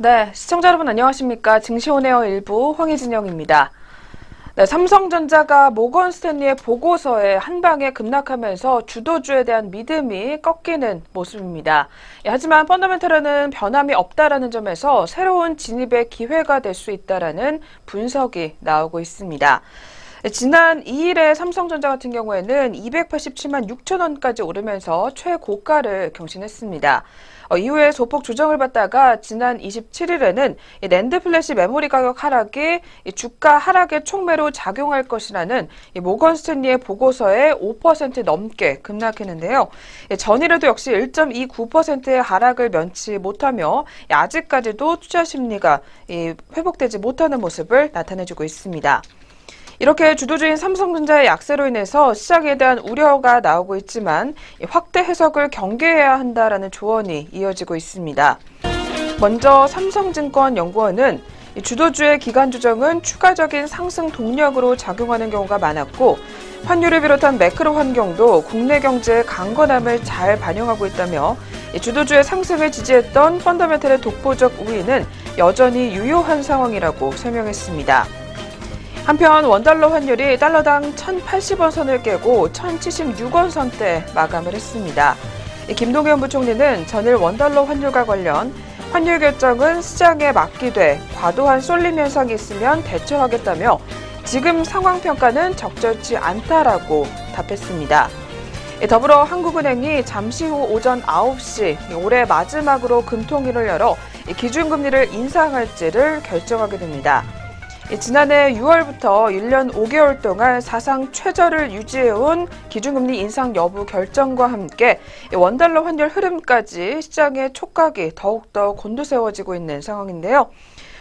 네, 시청자 여러분 안녕하십니까. 증시온에어 일부 황희진영입니다. 네, 삼성전자가 모건 스탠리의 보고서에 한 방에 급락하면서 주도주에 대한 믿음이 꺾이는 모습입니다. 하지만 펀더멘털에는 변함이 없다라는 점에서 새로운 진입의 기회가 될 수 있다라는 분석이 나오고 있습니다. 지난 2일에 삼성전자 같은 경우에는 287만 6천 원까지 오르면서 최고가를 경신했습니다. 이후에 소폭 조정을 받다가 지난 27일에는 낸드 플래시 메모리 가격 하락이 주가 하락의 촉매로 작용할 것이라는 모건 스탠리의 보고서에 5% 넘게 급락했는데요. 전일에도 역시 1.29%의 하락을 면치 못하며 아직까지도 투자 심리가 회복되지 못하는 모습을 나타내주고 있습니다. 이렇게 주도주인 삼성전자의 약세로 인해서 시장에 대한 우려가 나오고 있지만 확대 해석을 경계해야 한다라는 조언이 이어지고 있습니다. 먼저 삼성증권연구원은 주도주의 기간 조정은 추가적인 상승 동력으로 작용하는 경우가 많았고 환율을 비롯한 매크로 환경도 국내 경제의 강건함을 잘 반영하고 있다며 주도주의 상승을 지지했던 펀더멘털의 독보적 우위는 여전히 유효한 상황이라고 설명했습니다. 한편 원달러 환율이 달러당 1,080원 선을 깨고 1,076원 선대 마감을 했습니다. 김동연 부총리는 전일 원달러 환율과 관련 환율 결정은 시장에 맡기되 과도한 쏠림 현상이 있으면 대처하겠다며 지금 상황 평가는 적절치 않다라고 답했습니다. 더불어 한국은행이 잠시 후 오전 9시 올해 마지막으로 금통위를 열어 기준금리를 인상할지를 결정하게 됩니다. 지난해 6월부터 1년 5개월 동안 사상 최저를 유지해온 기준금리 인상 여부 결정과 함께 원달러 환율 흐름까지 시장의 촉각이 더욱더 곤두세워지고 있는 상황인데요.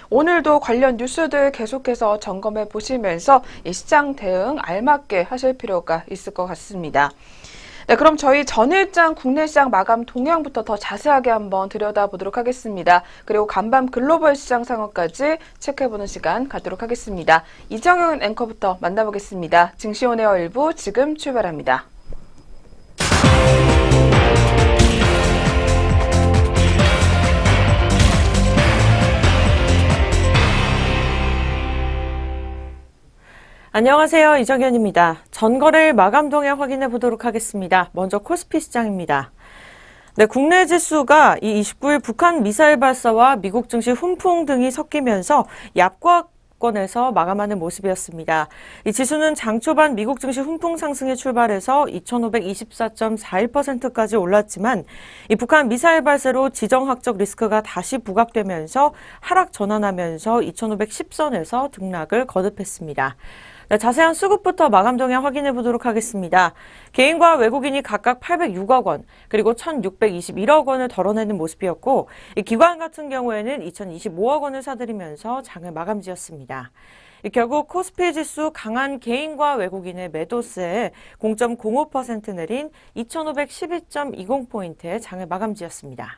오늘도 관련 뉴스들 계속해서 점검해 보시면서 시장 대응 알맞게 하실 필요가 있을 것 같습니다. 네, 그럼 저희 전일장 국내 시장 마감 동향부터 더 자세하게 한번 들여다보도록 하겠습니다. 그리고 간밤 글로벌 시장 상황까지 체크해보는 시간 갖도록 하겠습니다. 이정현 앵커부터 만나보겠습니다. 증시온에어 일부 지금 출발합니다. 안녕하세요. 이정현입니다. 전거래일 마감 동향 확인해 보도록 하겠습니다. 먼저 코스피 시장입니다. 네, 국내 지수가 이 29일 북한 미사일 발사와 미국 증시 훈풍 등이 섞이면서 얍과권에서 마감하는 모습이었습니다. 이 지수는 장 초반 미국 증시 훈풍 상승에 출발해서 2,524.41%까지 올랐지만 이 북한 미사일 발사로 지정학적 리스크가 다시 부각되면서 하락 전환하면서 2,510선에서 등락을 거듭했습니다. 네, 자세한 수급부터 마감 동향 확인해 보도록 하겠습니다. 개인과 외국인이 각각 806억 원, 그리고 1,621억 원을 덜어내는 모습이었고, 기관 같은 경우에는 2,025억 원을 사들이면서 장을 마감 지었습니다. 결국 코스피 지수 강한 개인과 외국인의 매도세에 0.05% 내린 2,512.20포인트의 장을 마감 지었습니다.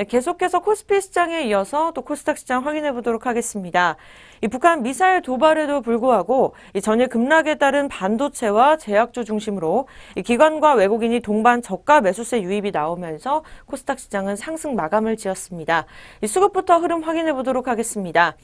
계속해서 코스피 시장에 이어서 또 코스닥 시장 확인해 보도록 하겠습니다. 이 북한 미사일 도발에도 불구하고 이 전일 급락에 따른 반도체와 제약주 중심으로 이 기관과 외국인이 동반 저가 매수세 유입이 나오면서 코스닥 시장은 상승 마감을 지었습니다. 이 수급부터 흐름 확인해 보도록 하겠습니다.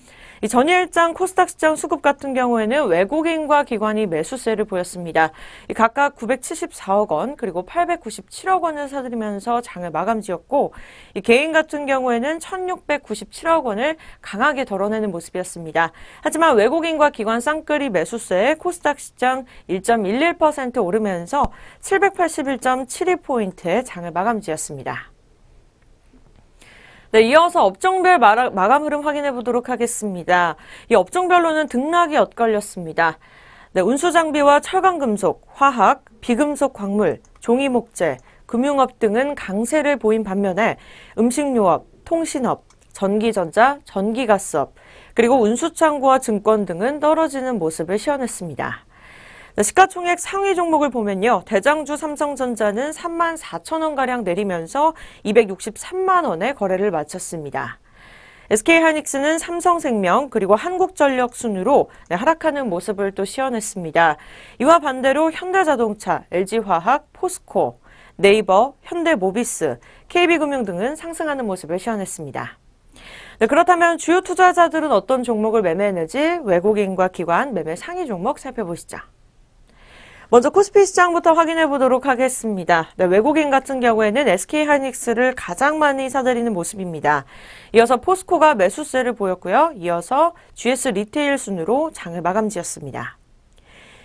이 전일장 코스닥 시장 수급 같은 경우에는 외국인과 기관이 매수세를 보였습니다. 각각 974억 원 그리고 897억 원을 사들이면서 장을 마감 지었고 이 개인 같은 경우에는 1,697억 원을 강하게 덜어내는 모습이었습니다. 하지만 외국인과 기관 쌍끌이 매수세에 코스닥 시장 1.11% 오르면서 781.72포인트의 장을 마감 지었습니다. 네, 이어서 업종별 마감 흐름 확인해 보도록 하겠습니다. 이 업종별로는 등락이 엇갈렸습니다. 네, 운수장비와 철강금속, 화학, 비금속 광물, 종이목재, 금융업 등은 강세를 보인 반면에 음식료업, 통신업, 전기전자, 전기가스업, 그리고 운수창고와 증권 등은 떨어지는 모습을 시현했습니다. 시가총액 상위 종목을 보면요. 대장주 삼성전자는 34,000원가량 내리면서 263만 원에 거래를 마쳤습니다. SK하이닉스는 삼성생명 그리고 한국전력 순으로 하락하는 모습을 또 시현했습니다. 이와 반대로 현대자동차, LG화학, 포스코, 네이버, 현대모비스, KB금융 등은 상승하는 모습을 시현했습니다. 네, 그렇다면 주요 투자자들은 어떤 종목을 매매했는지 외국인과 기관 매매 상위 종목 살펴보시죠. 먼저 코스피 시장부터 확인해 보도록 하겠습니다. 네, 외국인 같은 경우에는 SK하이닉스를 가장 많이 사들이는 모습입니다. 이어서 포스코가 매수세를 보였고요. 이어서 GS 리테일 순으로 장을 마감지었습니다.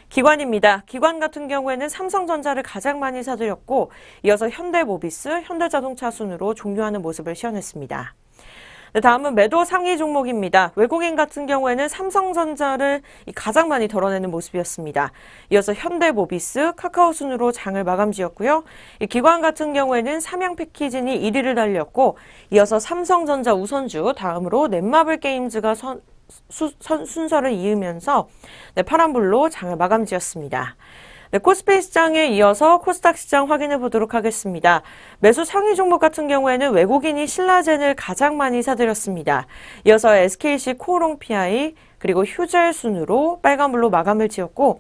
기관입니다. 기관 같은 경우에는 삼성전자를 가장 많이 사들였고 이어서 현대모비스, 현대자동차 순으로 종료하는 모습을 시현했습니다. 네, 다음은 매도 상위 종목입니다. 외국인 같은 경우에는 삼성전자를 가장 많이 덜어내는 모습이었습니다. 이어서 현대모비스, 카카오순으로 장을 마감지었고요. 기관 같은 경우에는 삼양패키진이 1위를 달렸고 이어서 삼성전자 우선주, 다음으로 넷마블 게임즈가 순서를 이으면서 네, 파란불로 장을 마감지었습니다. 네, 코스피 시장에 이어서 코스닥 시장 확인해 보도록 하겠습니다. 매수 상위 종목 같은 경우에는 외국인이 신라젠을 가장 많이 사들였습니다. 이어서 SKC 코오롱PI 그리고 휴젤 순으로 빨간불로 마감을 지었고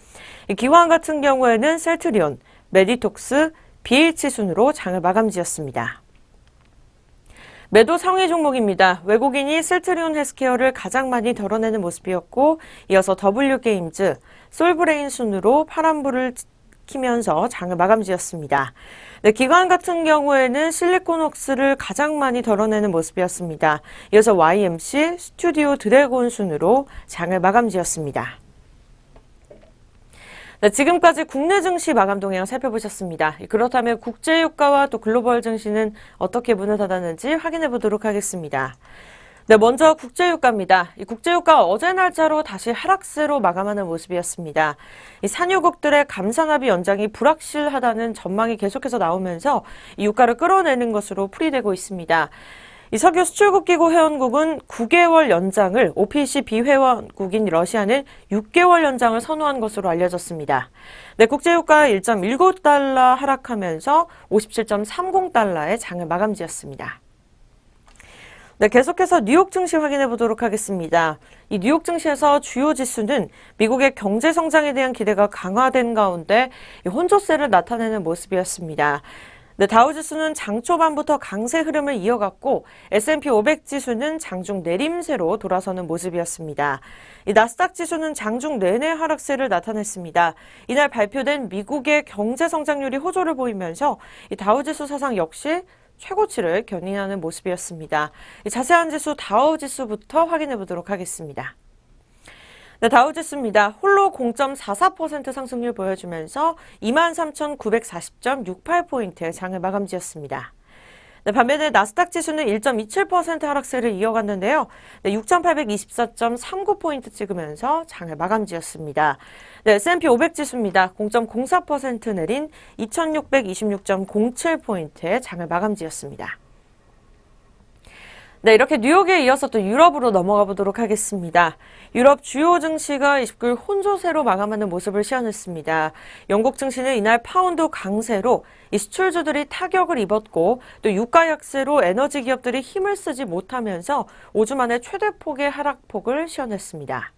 기관 같은 경우에는 셀트리온, 메디톡스, BH 순으로 장을 마감지었습니다. 매도 상위 종목입니다. 외국인이 셀트리온 헬스케어를 가장 많이 덜어내는 모습이었고 이어서 W게임즈, 솔브레인 순으로 파란불을 키면서 장을 마감지었습니다. 네, 기관 같은 경우에는 실리콘웍스를 가장 많이 덜어내는 모습이었습니다. 이어서 YMC, 스튜디오 드래곤 순으로 장을 마감지었습니다. 네, 지금까지 국내 증시 마감 동향 살펴보셨습니다. 그렇다면 국제유가와 또 글로벌 증시는 어떻게 문을 닫았는지 확인해 보도록 하겠습니다. 네, 먼저 국제유가입니다. 이 국제유가 어제 날짜로 다시 하락세로 마감하는 모습이었습니다. 이 산유국들의 감산합의 연장이 불확실하다는 전망이 계속해서 나오면서 이 유가를 끌어내는 것으로 풀이되고 있습니다. 이 석유 수출국 기구 회원국은 9개월 연장을, OPEC 비회원국인 러시아는 6개월 연장을 선호한 것으로 알려졌습니다. 네, 국제유가 1.19달러 하락하면서 57.30달러의 장을 마감지었습니다. 네, 계속해서 뉴욕 증시 확인해 보도록 하겠습니다. 이 뉴욕 증시에서 주요 지수는 미국의 경제 성장에 대한 기대가 강화된 가운데 혼조세를 나타내는 모습이었습니다. 네, 다우지수는 장 초반부터 강세 흐름을 이어갔고 S&P 500 지수는 장중 내림세로 돌아서는 모습이었습니다. 이 나스닥 지수는 장중 내내 하락세를 나타냈습니다. 이날 발표된 미국의 경제 성장률이 호조를 보이면서 이 다우지수 사상 역시 최고치를 견인하는 모습이었습니다. 이 자세한 지수 다우지수부터 확인해 보도록 하겠습니다. 네, 다우지수입니다. 홀로 0.44% 상승률 보여주면서 23,940.68포인트의 장을 마감지었습니다. 네, 반면에 나스닥 지수는 1.27% 하락세를 이어갔는데요. 네, 6,824.39포인트 찍으면서 장을 마감지었습니다. 네, S&P 500 지수입니다. 0.04% 내린 2,626.07포인트의 장을 마감지었습니다. 네, 이렇게 뉴욕에 이어서 또 유럽으로 넘어가 보도록 하겠습니다. 유럽 주요 증시가 29일 혼조세로 마감하는 모습을 시현했습니다. 영국 증시는 이날 파운드 강세로 이 수출주들이 타격을 입었고 또 유가 약세로 에너지 기업들이 힘을 쓰지 못하면서 5주 만에 최대폭의 하락폭을 시현했습니다.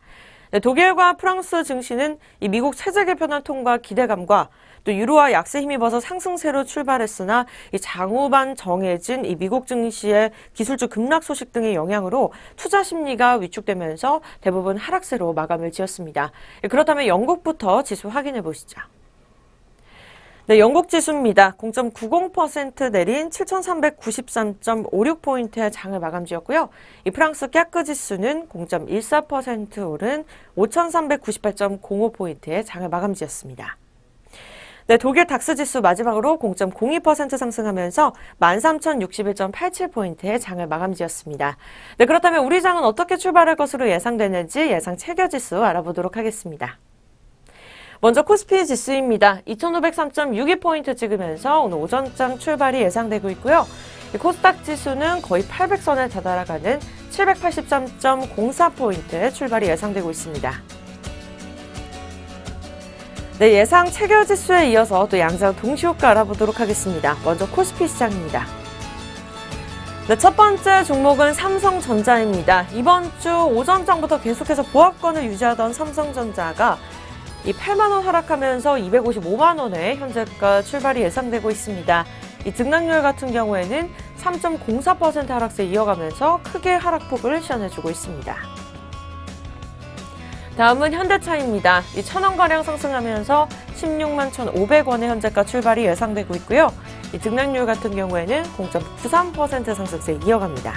네, 독일과 프랑스 증시는 이 미국 세제 개편안 통과 기대감과 또 유로와 약세 힘입어서 상승세로 출발했으나 이 장후반 정해진 이 미국 증시의 기술주 급락 소식 등의 영향으로 투자 심리가 위축되면서 대부분 하락세로 마감을 지었습니다. 그렇다면 영국부터 지수 확인해 보시죠. 네, 영국 지수입니다. 0.90% 내린 7,393.56포인트의 장을 마감지었고요. 이 프랑스 깍그 지수는 0.14% 오른 5,398.05포인트의 장을 마감지었습니다. 네, 독일 닥스 지수 마지막으로 0.02% 상승하면서 13,061.87포인트의 장을 마감지었습니다. 네, 그렇다면 우리 장은 어떻게 출발할 것으로 예상되는지 예상 체결 지수 알아보도록 하겠습니다. 먼저 코스피 지수입니다. 2,503.62포인트 찍으면서 오늘 오전장 출발이 예상되고 있고요. 코스닥 지수는 거의 800선에 다다라가는 783.04포인트의 출발이 예상되고 있습니다. 네, 예상 체결 지수에 이어서 또 양장 동시효과 알아보도록 하겠습니다. 먼저 코스피 시장입니다. 네, 첫 번째 종목은 삼성전자입니다. 이번 주 오전장부터 계속해서 보합권을 유지하던 삼성전자가 이 8만 원 하락하면서 255만 원에 현재가 출발이 예상되고 있습니다. 이 등락률 같은 경우에는 3.04% 하락세 이어가면서 크게 하락폭을 시현해주고 있습니다. 다음은 현대차입니다. 1,000원가량 상승하면서 16만 1,500원의 현재가 출발이 예상되고 있고요. 이 등락률 같은 경우에는 0.93% 상승세 이어갑니다.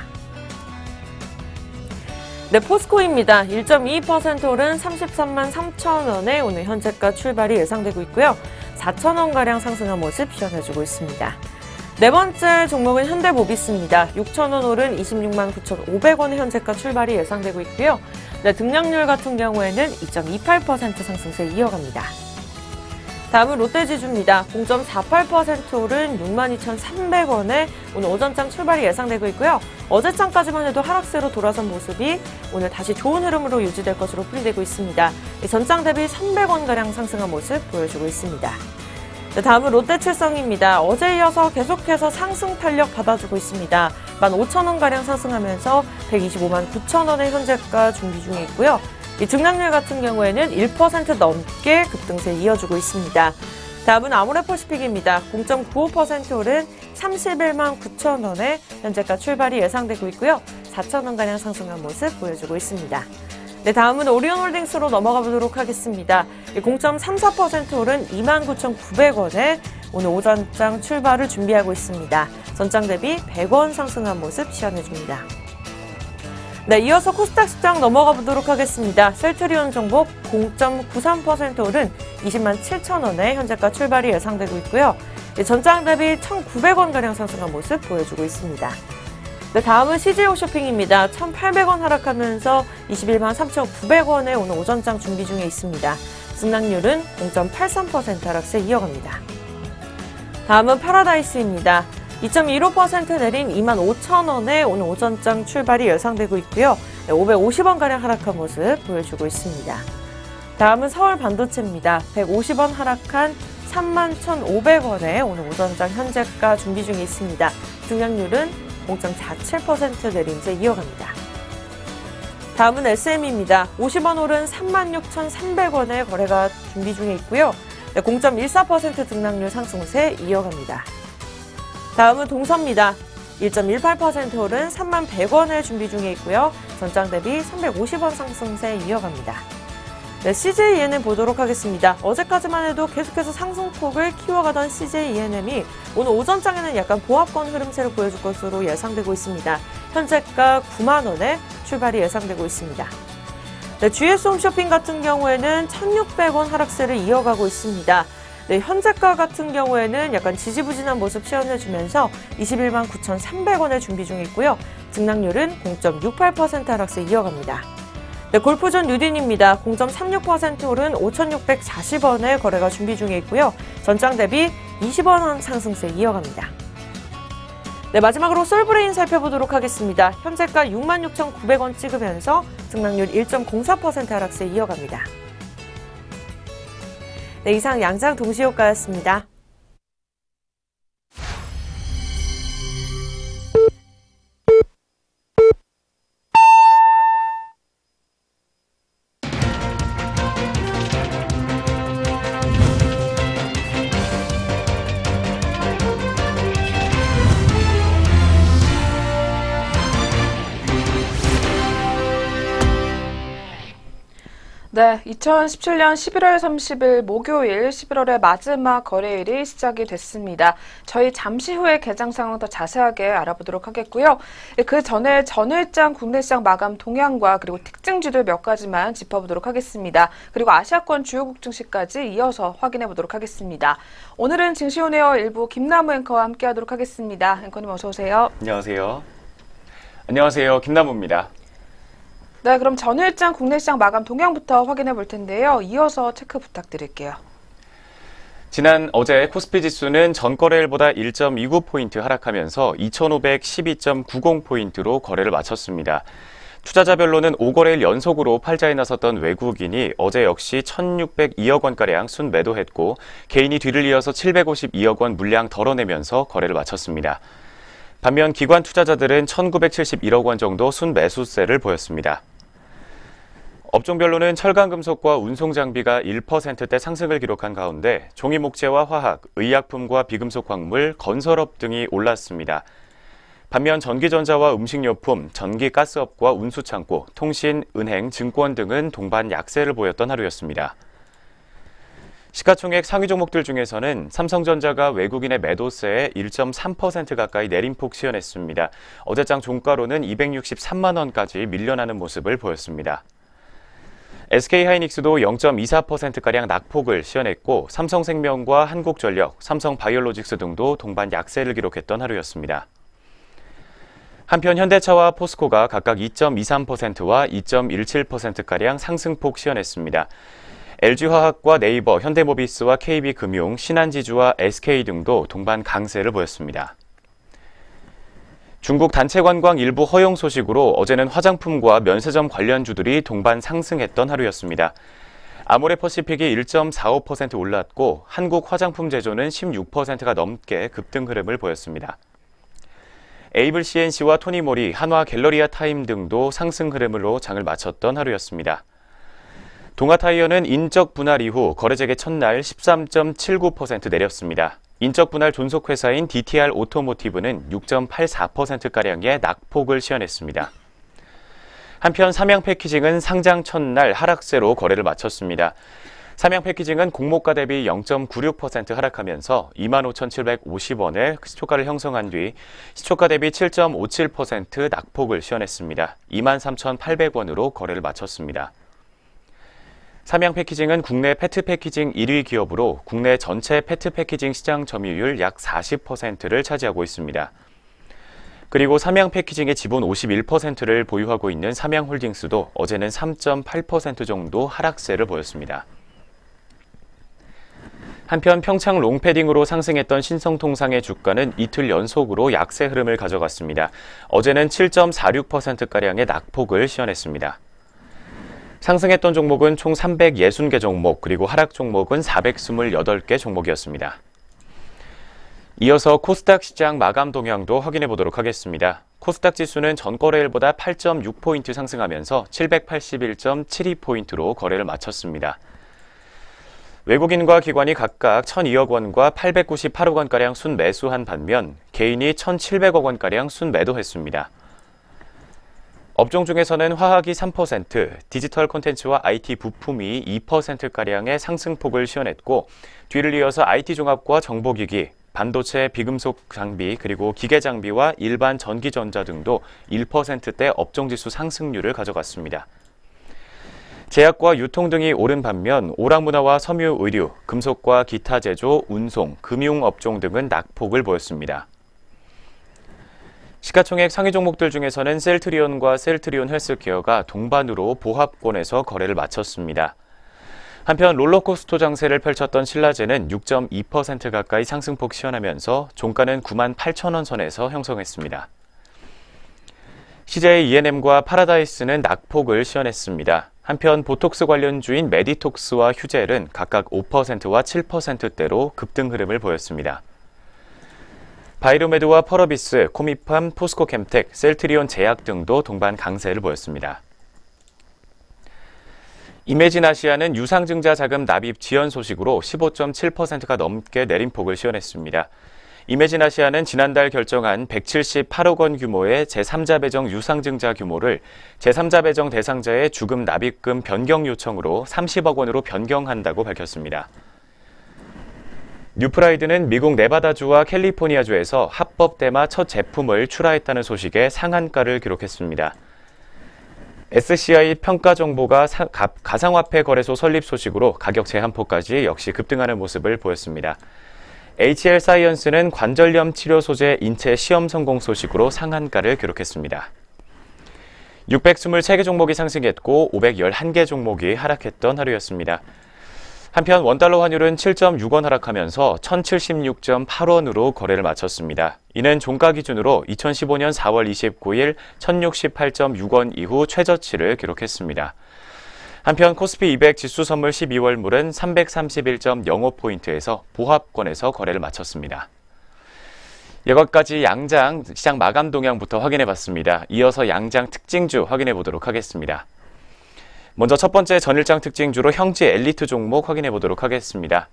네, 포스코입니다. 1.22% 오른 33만 3천원에 오늘 현재가 출발이 예상되고 있고요. 4,000원가량 상승한 모습 시현해주고 있습니다. 네 번째 종목은 현대모비스입니다. 6,000원 오른 26만 9,500원의 현재가 출발이 예상되고 있고요. 네, 등락률 같은 경우에는 2.28% 상승세 이어갑니다. 다음은 롯데지주입니다. 0.48% 오른 62,300원에 오늘 오전장 출발이 예상되고 있고요. 어제장까지만 해도 하락세로 돌아선 모습이 오늘 다시 좋은 흐름으로 유지될 것으로 풀이되고 있습니다. 전장 대비 300원가량 상승한 모습 보여주고 있습니다. 다음은 롯데칠성입니다. 어제 이어서 계속해서 상승 탄력 받아주고 있습니다. 15,000원가량 상승하면서 125만 9천원의 현재가 준비 중에 있고요. 이 등락률 같은 경우에는 1% 넘게 급등세 이어주고 있습니다. 다음은 아모레퍼시픽입니다. 0.95% 오른 31만 9천원에 현재가 출발이 예상되고 있고요. 4,000원가량 상승한 모습 보여주고 있습니다. 네, 다음은 오리온홀딩스로 넘어가 보도록 하겠습니다. 0.34% 오른 29,900원에 오늘 오전장 출발을 준비하고 있습니다. 전장 대비 100원 상승한 모습 시현해줍니다. 네, 이어서 코스닥 시장 넘어가 보도록 하겠습니다. 셀트리온 종목 0.93% 오른 20만 7천원에 현재가 출발이 예상되고 있고요. 전장 대비 1,900원가량 상승한 모습 보여주고 있습니다. 네, 다음은 CJ홈쇼핑입니다. 1,800원 하락하면서 21만 3,900원에 오늘 오전장 준비 중에 있습니다. 등락률은 0.83% 하락세 이어갑니다. 다음은 파라다이스입니다. 2.15% 내린 2만 5천원에 오늘 오전장 출발이 예상되고 있고요. 네, 550원가량 하락한 모습 보여주고 있습니다. 다음은 서울반도체입니다. 150원 하락한 3만 1,500원에 오늘 오전장 현재가 준비 중에 있습니다. 등락률은 0.47% 내린 채 이어갑니다. 다음은 SM입니다. 50원 오른 36,300원에 거래가 준비 중에 있고요. 0.14% 등락률 상승세 이어갑니다. 다음은 동서입니다. 1.18% 오른 3만 100원을 준비 중에 있고요. 전장 대비 350원 상승세 이어갑니다. 네, CJENM 보도록 하겠습니다. 어제까지만 해도 계속해서 상승폭을 키워가던 CJENM이 오늘 오전장에는 약간 보합권 흐름세를 보여줄 것으로 예상되고 있습니다. 현재가 9만 원에 출발이 예상되고 있습니다. 네, GS홈쇼핑 같은 경우에는 1,600원 하락세를 이어가고 있습니다. 네, 현재가 같은 경우에는 약간 지지부진한 모습 시현해주면서 21만 9,300원에 준비 중에 있고요. 등락률은 0.68% 하락세 이어갑니다. 네, 골프존 뉴딘입니다. 0.36% 오른 5,640원에 거래가 준비 중에 있고요. 전장 대비 20원 상승세 이어갑니다. 네, 마지막으로 솔브레인 살펴보도록 하겠습니다. 현재가 66,900원 찍으면서 등락률 1.04% 하락세 이어갑니다. 네, 이상 양장 동시효과였습니다. 네, 2017년 11월 30일 목요일 11월의 마지막 거래일이 시작이 됐습니다. 저희 잠시 후에 개장 상황 더 자세하게 알아보도록 하겠고요. 그 전에 전일장 국내 시장 마감 동향과 그리고 특징주들 몇 가지만 짚어보도록 하겠습니다. 그리고 아시아권 주요국 증시까지 이어서 확인해 보도록 하겠습니다. 오늘은 증시온에어 일부 김남우 앵커와 함께하도록 하겠습니다. 앵커님 어서 오세요. 안녕하세요. 안녕하세요. 김남우입니다. 네, 그럼 전일장 국내 시장 마감 동향부터 확인해 볼 텐데요. 이어서 체크 부탁드릴게요. 지난 어제 코스피 지수는 전거래일보다 1.29포인트 하락하면서 2,512.90포인트로 거래를 마쳤습니다. 투자자별로는 5거래일 연속으로 팔자에 나섰던 외국인이 어제 역시 1,602억 원가량 순매도했고 개인이 뒤를 이어서 752억 원 물량 덜어내면서 거래를 마쳤습니다. 반면 기관 투자자들은 1,971억 원 정도 순매수세를 보였습니다. 업종별로는 철강금속과 운송장비가 1%대 상승을 기록한 가운데 종이목재와 화학, 의약품과 비금속 광물, 건설업 등이 올랐습니다. 반면 전기전자와 음식료품, 전기가스업과 운수창고, 통신, 은행, 증권 등은 동반 약세를 보였던 하루였습니다. 시가총액 상위 종목들 중에서는 삼성전자가 외국인의 매도세에 1.3% 가까이 내림폭 시현했습니다. 어제장 종가로는 263만 원까지 밀려나는 모습을 보였습니다. SK하이닉스도 0.24%가량 낙폭을 시현했고 삼성생명과 한국전력, 삼성바이오로직스 등도 동반 약세를 기록했던 하루였습니다. 한편 현대차와 포스코가 각각 2.23%와 2.17%가량 상승폭 시현했습니다. LG화학과 네이버, 현대모비스와 KB금융, 신한지주와 SK 등도 동반 강세를 보였습니다. 중국 단체 관광 일부 허용 소식으로 어제는 화장품과 면세점 관련주들이 동반 상승했던 하루였습니다. 아모레퍼시픽이 1.45% 올랐고 한국 화장품 제조는 16%가 넘게 급등 흐름을 보였습니다. 에이블 CNC와 토니모리, 한화 갤러리아 타임 등도 상승 흐름으로 장을 마쳤던 하루였습니다. 동아타이어는 인적 분할 이후 거래재개 첫날 13.79% 내렸습니다. 인적 분할 존속회사인 DTR 오토모티브는 6.84%가량의 낙폭을 시현했습니다. 한편 삼양패키징은 상장 첫날 하락세로 거래를 마쳤습니다. 삼양패키징은 공모가 대비 0.96% 하락하면서 25,750원의 시초가를 형성한 뒤 시초가 대비 7.57% 낙폭을 시현했습니다. 23,800원으로 거래를 마쳤습니다. 삼양패키징은 국내 페트패키징 1위 기업으로 국내 전체 페트패키징 시장 점유율 약 40%를 차지하고 있습니다. 그리고 삼양패키징의 지분 51%를 보유하고 있는 삼양홀딩스도 어제는 3.8% 정도 하락세를 보였습니다. 한편 평창 롱패딩으로 상승했던 신성통상의 주가는 이틀 연속으로 약세 흐름을 가져갔습니다. 어제는 7.46%가량의 낙폭을 시현했습니다. 상승했던 종목은 총 360개 종목, 그리고 하락 종목은 428개 종목이었습니다. 이어서 코스닥 시장 마감 동향도 확인해 보도록 하겠습니다. 코스닥 지수는 전거래일보다 8.6포인트 상승하면서 781.72포인트로 거래를 마쳤습니다. 외국인과 기관이 각각 1,002억 원과 898억 원가량 순매수한 반면 개인이 1,700억 원가량 순매도했습니다. 업종 중에서는 화학이 3%, 디지털 콘텐츠와 IT 부품이 2%가량의 상승폭을 시현했고 뒤를 이어서 IT 종합과 정보기기, 반도체, 비금속 장비, 그리고 기계 장비와 일반 전기전자 등도 1%대 업종지수 상승률을 가져갔습니다. 제약과 유통 등이 오른 반면 오락문화와 섬유 의류, 금속과 기타 제조, 운송, 금융업종 등은 낙폭을 보였습니다. 시가총액 상위 종목들 중에서는 셀트리온과 셀트리온 헬스케어가 동반으로 보합권에서 거래를 마쳤습니다. 한편 롤러코스터 장세를 펼쳤던 신라제는 6.2% 가까이 상승폭 시현하면서 종가는 98,000원 선에서 형성했습니다. CJ E&M과 파라다이스는 낙폭을 시현했습니다. 한편 보톡스 관련주인 메디톡스와 휴젤은 각각 5%와 7%대로 급등 흐름을 보였습니다. 바이로메드와 펄어비스, 코미팜, 포스코캠텍, 셀트리온 제약 등도 동반 강세를 보였습니다. 이매진아시아는 유상증자 자금 납입 지연 소식으로 15.7%가 넘게 내림폭을 시현했습니다. 이매진아시아는 지난달 결정한 178억 원 규모의 제3자 배정 유상증자 규모를 제3자 배정 대상자의 주금 납입금 변경 요청으로 30억 원으로 변경한다고 밝혔습니다. 뉴프라이드는 미국 네바다주와 캘리포니아주에서 합법 대마 첫 제품을 출하했다는 소식에 상한가를 기록했습니다. SCI 평가정보가 가상화폐 거래소 설립 소식으로 가격 제한폭까지 역시 급등하는 모습을 보였습니다. HL 사이언스는 관절염 치료 소재 인체 시험 성공 소식으로 상한가를 기록했습니다. 623개 종목이 상승했고 511개 종목이 하락했던 하루였습니다. 한편 원달러 환율은 7.6원 하락하면서 1,076.8원으로 거래를 마쳤습니다. 이는 종가 기준으로 2015년 4월 29일 1,068.6원 이후 최저치를 기록했습니다. 한편 코스피 200 지수 선물 12월물은 331.05포인트에서 보합권에서 거래를 마쳤습니다. 여기까지 양장 시장 마감 동향부터 확인해 봤습니다. 이어서 양장 특징주 확인해 보도록 하겠습니다. 먼저 첫 번째 전일장 특징주로 형지 엘리트 종목 확인해 보도록 하겠습니다.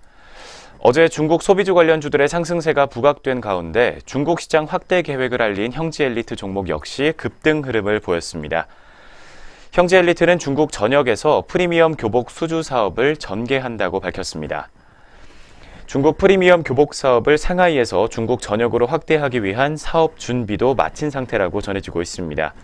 어제 중국 소비주 관련주들의 상승세가 부각된 가운데 중국 시장 확대 계획을 알린 형지엘리트 종목 역시 급등 흐름을 보였습니다. 형지엘리트는 중국 전역에서 프리미엄 교복 수주 사업을 전개한다고 밝혔습니다. 중국 프리미엄 교복 사업을 상하이에서 중국 전역으로 확대하기 위한 사업 준비도 마친 상태라고 전해지고 있습니다.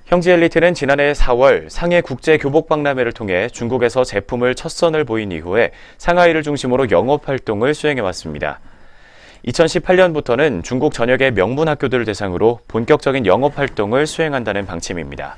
형지엘리트는 지난해 4월 상해 국제 교복 박람회를 통해 중국에서 제품을 첫 선을 보인 이후에 상하이를 중심으로 영업 활동을 수행해왔습니다. 2018년부터는 중국 전역의 명문 학교들을 대상으로 본격적인 영업 활동을 수행한다는 방침입니다.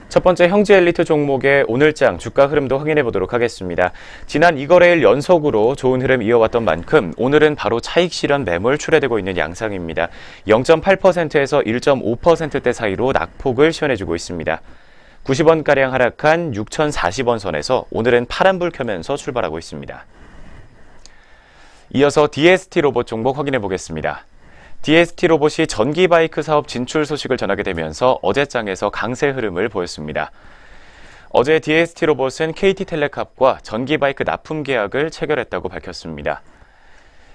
첫 번째 형지엘리트 종목의 오늘장 주가 흐름도 확인해 보도록 하겠습니다. 지난 2거래일 연속으로 좋은 흐름 이어왔던 만큼 오늘은 바로 차익 실현 매물 출회되고 있는 양상입니다. 0.8%에서 1.5%대 사이로 낙폭을 시현해주고 있습니다. 90원가량 하락한 6,040원 선에서 오늘은 파란불 켜면서 출발하고 있습니다. 이어서 DST 로봇 종목 확인해 보겠습니다. DST 로봇이 전기 바이크 사업 진출 소식을 전하게 되면서 어제장에서 강세 흐름을 보였습니다. 어제 DST 로봇은 KT텔레캅과 전기 바이크 납품 계약을 체결했다고 밝혔습니다.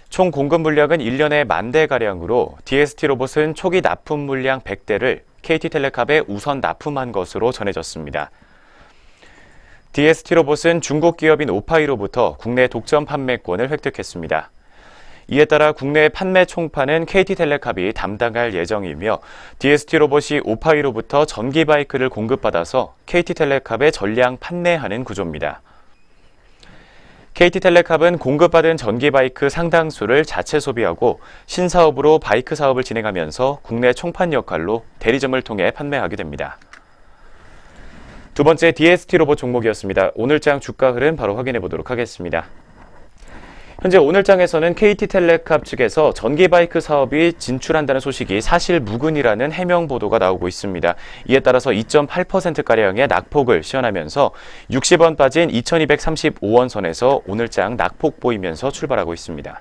총 공급 물량은 1년에 10,000대가량으로 DST 로봇은 초기 납품 물량 100대를 KT텔레캅에 우선 납품한 것으로 전해졌습니다. DST 로봇은 중국 기업인 오파이로부터 국내 독점 판매권을 획득했습니다. 이에 따라 국내 판매 총판은 KT텔레캅이 담당할 예정이며 DST 로봇이 오파이로부터 전기 바이크를 공급받아서 KT텔레캅에 전량 판매하는 구조입니다. KT텔레캅은 공급받은 전기 바이크 상당수를 자체 소비하고 신사업으로 바이크 사업을 진행하면서 국내 총판 역할로 대리점을 통해 판매하게 됩니다. 두 번째 DST 로봇 종목이었습니다. 오늘장 주가 흐름 바로 확인해 보도록 하겠습니다. 현재 오늘장에서는 KT텔레캅 측에서 전기바이크 사업이 진출한다는 소식이 사실 무근이라는 해명 보도가 나오고 있습니다. 이에 따라서 2.8%가량의 낙폭을 시현하면서 60원 빠진 2235원 선에서 오늘장 낙폭 보이면서 출발하고 있습니다.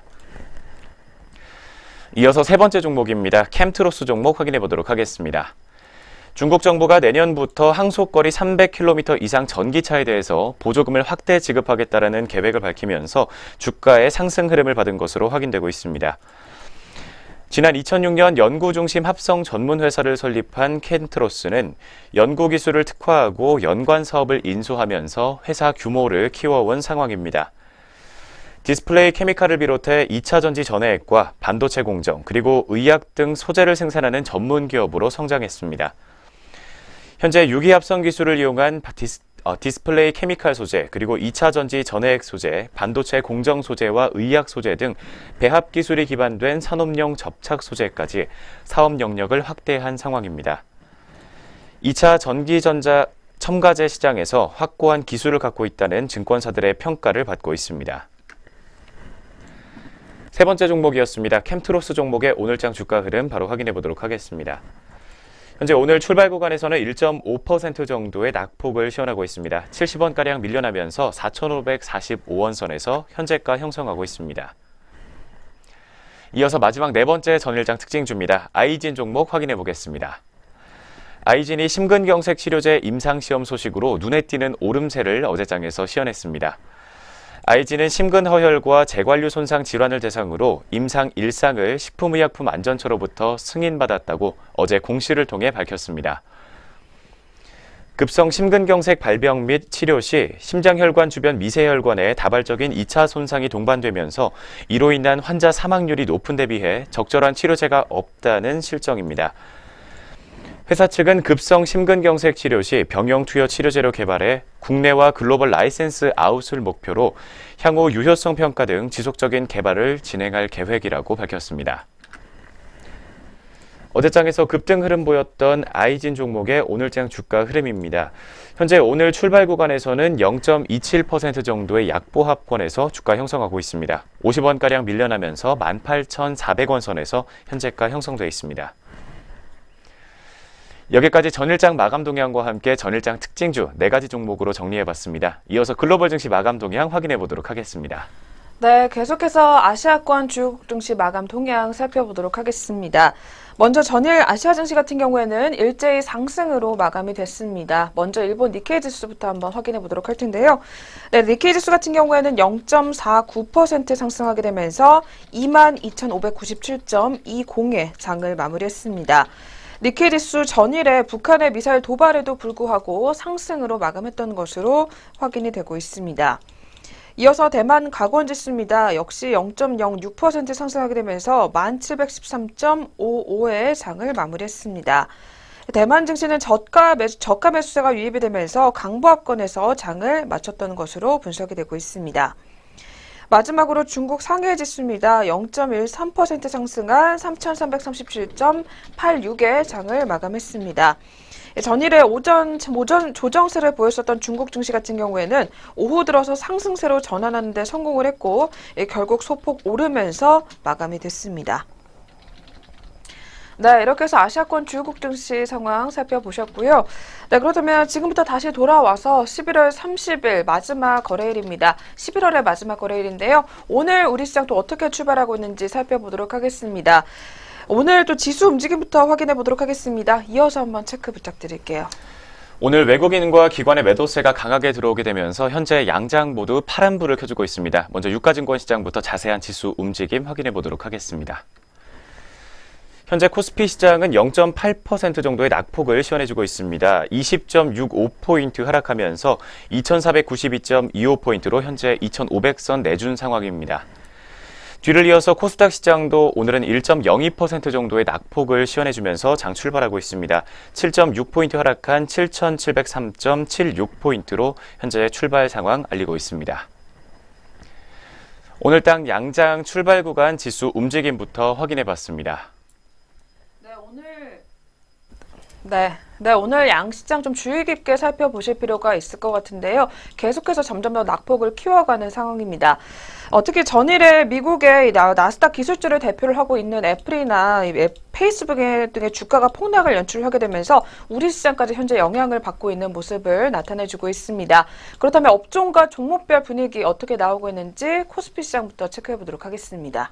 이어서 세 번째 종목입니다. 캠트로스 종목 확인해 보도록 하겠습니다. 중국 정부가 내년부터 항속거리 300km 이상 전기차에 대해서 보조금을 확대 지급하겠다라는 계획을 밝히면서 주가의 상승 흐름을 받은 것으로 확인되고 있습니다. 지난 2006년 연구중심 합성 전문회사를 설립한 캠트로스는 연구기술을 특화하고 연관 사업을 인수하면서 회사 규모를 키워온 상황입니다. 디스플레이 케미칼을 비롯해 2차 전지 전해액과 반도체 공정, 그리고 의약 등 소재를 생산하는 전문 기업으로 성장했습니다. 현재 유기합성 기술을 이용한 디스플레이 케미칼 소재, 그리고 2차 전지 전해액 소재, 반도체 공정 소재와 의약 소재 등 배합 기술이 기반된 산업용 접착 소재까지 사업 영역을 확대한 상황입니다. 2차 전기전자 첨가제 시장에서 확고한 기술을 갖고 있다는 증권사들의 평가를 받고 있습니다. 세 번째 종목이었습니다. 캠트로스 종목의 오늘장 주가 흐름 바로 확인해 보도록 하겠습니다. 현재 오늘 출발 구간에서는 1.5% 정도의 낙폭을 시현하고 있습니다. 70원가량 밀려나면서 4,545원 선에서 현재가 형성하고 있습니다. 이어서 마지막 네 번째 전일장 특징주입니다. 아이진 종목 확인해 보겠습니다. 아이진이 심근경색 치료제 임상시험 소식으로 눈에 띄는 오름세를 어제장에서 시현했습니다. 아이진은 심근허혈과 재관류 손상 질환을 대상으로 임상 1상을 식품의약품안전처로부터 승인받았다고 어제 공시를 통해 밝혔습니다. 급성 심근경색 발병 및 치료 시 심장혈관 주변 미세혈관에 다발적인 2차 손상이 동반되면서 이로 인한 환자 사망률이 높은 데 비해 적절한 치료제가 없다는 실정입니다. 회사 측은 급성 심근경색 치료 시 병용 투여 치료제로 개발해 국내와 글로벌 라이센스 아웃을 목표로 향후 유효성 평가 등 지속적인 개발을 진행할 계획이라고 밝혔습니다. 어제장에서 급등 흐름 보였던 아이진 종목의 오늘장 주가 흐름입니다. 현재 오늘 출발 구간에서는 0.27% 정도의 약보합권에서 주가 형성하고 있습니다. 50원가량 밀려나면서 18,400원 선에서 현재가 형성되어 있습니다. 여기까지 전일장 마감 동향과 함께 전일장 특징주 4가지 종목으로 정리해봤습니다. 이어서 글로벌 증시 마감 동향 확인해 보도록 하겠습니다. 네, 계속해서 아시아권 주요국 증시 마감 동향 살펴보도록 하겠습니다. 먼저 전일 아시아 증시 같은 경우에는 일제히 상승으로 마감이 됐습니다. 먼저 일본 니케이 지수부터 한번 확인해 보도록 할 텐데요. 네, 니케이 지수 같은 경우에는 0.49% 상승하게 되면서 22,597.20의 장을 마무리했습니다. 니케이 지수 전일에 북한의 미사일 도발에도 불구하고 상승으로 마감했던 것으로 확인이 되고 있습니다. 이어서 대만 가권 지수입니다. 역시 0.06% 상승하게 되면서 1713.55의 장을 마무리했습니다. 대만 증시는 저가 매수세가 유입이 되면서 강보합권에서 장을 마쳤던 것으로 분석이 되고 있습니다. 마지막으로 중국 상해 지수입니다. 0.13% 상승한 3,337.86의 장을 마감했습니다. 전일에 오전 조정세를 보였었던 중국 증시 같은 경우에는 오후 들어서 상승세로 전환하는 데 성공을 했고 결국 소폭 오르면서 마감이 됐습니다. 네, 이렇게 해서 아시아권 주요국 증시 상황 살펴보셨고요. 네, 그렇다면 지금부터 다시 돌아와서 11월 30일 마지막 거래일입니다. 11월의 마지막 거래일인데요. 오늘 우리 시장 또 어떻게 출발하고 있는지 살펴보도록 하겠습니다. 오늘 또 지수 움직임부터 확인해 보도록 하겠습니다. 이어서 한번 체크 부탁드릴게요. 오늘 외국인과 기관의 매도세가 강하게 들어오게 되면서 현재 양장 모두 파란불을 켜주고 있습니다. 먼저 유가증권 시장부터 자세한 지수 움직임 확인해 보도록 하겠습니다. 현재 코스피 시장은 0.8% 정도의 낙폭을 시현해주고 있습니다. 20.65포인트 하락하면서 2492.25포인트로 현재 2500선 내준 상황입니다. 뒤를 이어서 코스닥 시장도 오늘은 1.02% 정도의 낙폭을 시현해주면서 장 출발하고 있습니다. 7.6포인트 하락한 7703.76포인트로 현재 출발 상황 알리고 있습니다. 오늘당 양장 출발 구간 지수 움직임부터 확인해 봤습니다. 오늘 양시장 좀 주의 깊게 살펴보실 필요가 있을 것 같은데요. 계속해서 점점 더 낙폭을 키워가는 상황입니다. 특히 전일에 미국의 나스닥 기술주를 대표를 하고 있는 애플이나 페이스북 등의 주가가 폭락을 연출하게 되면서 우리 시장까지 현재 영향을 받고 있는 모습을 나타내주고 있습니다. 그렇다면 업종과 종목별 분위기 어떻게 나오고 있는지 코스피 시장부터 체크해 보도록 하겠습니다.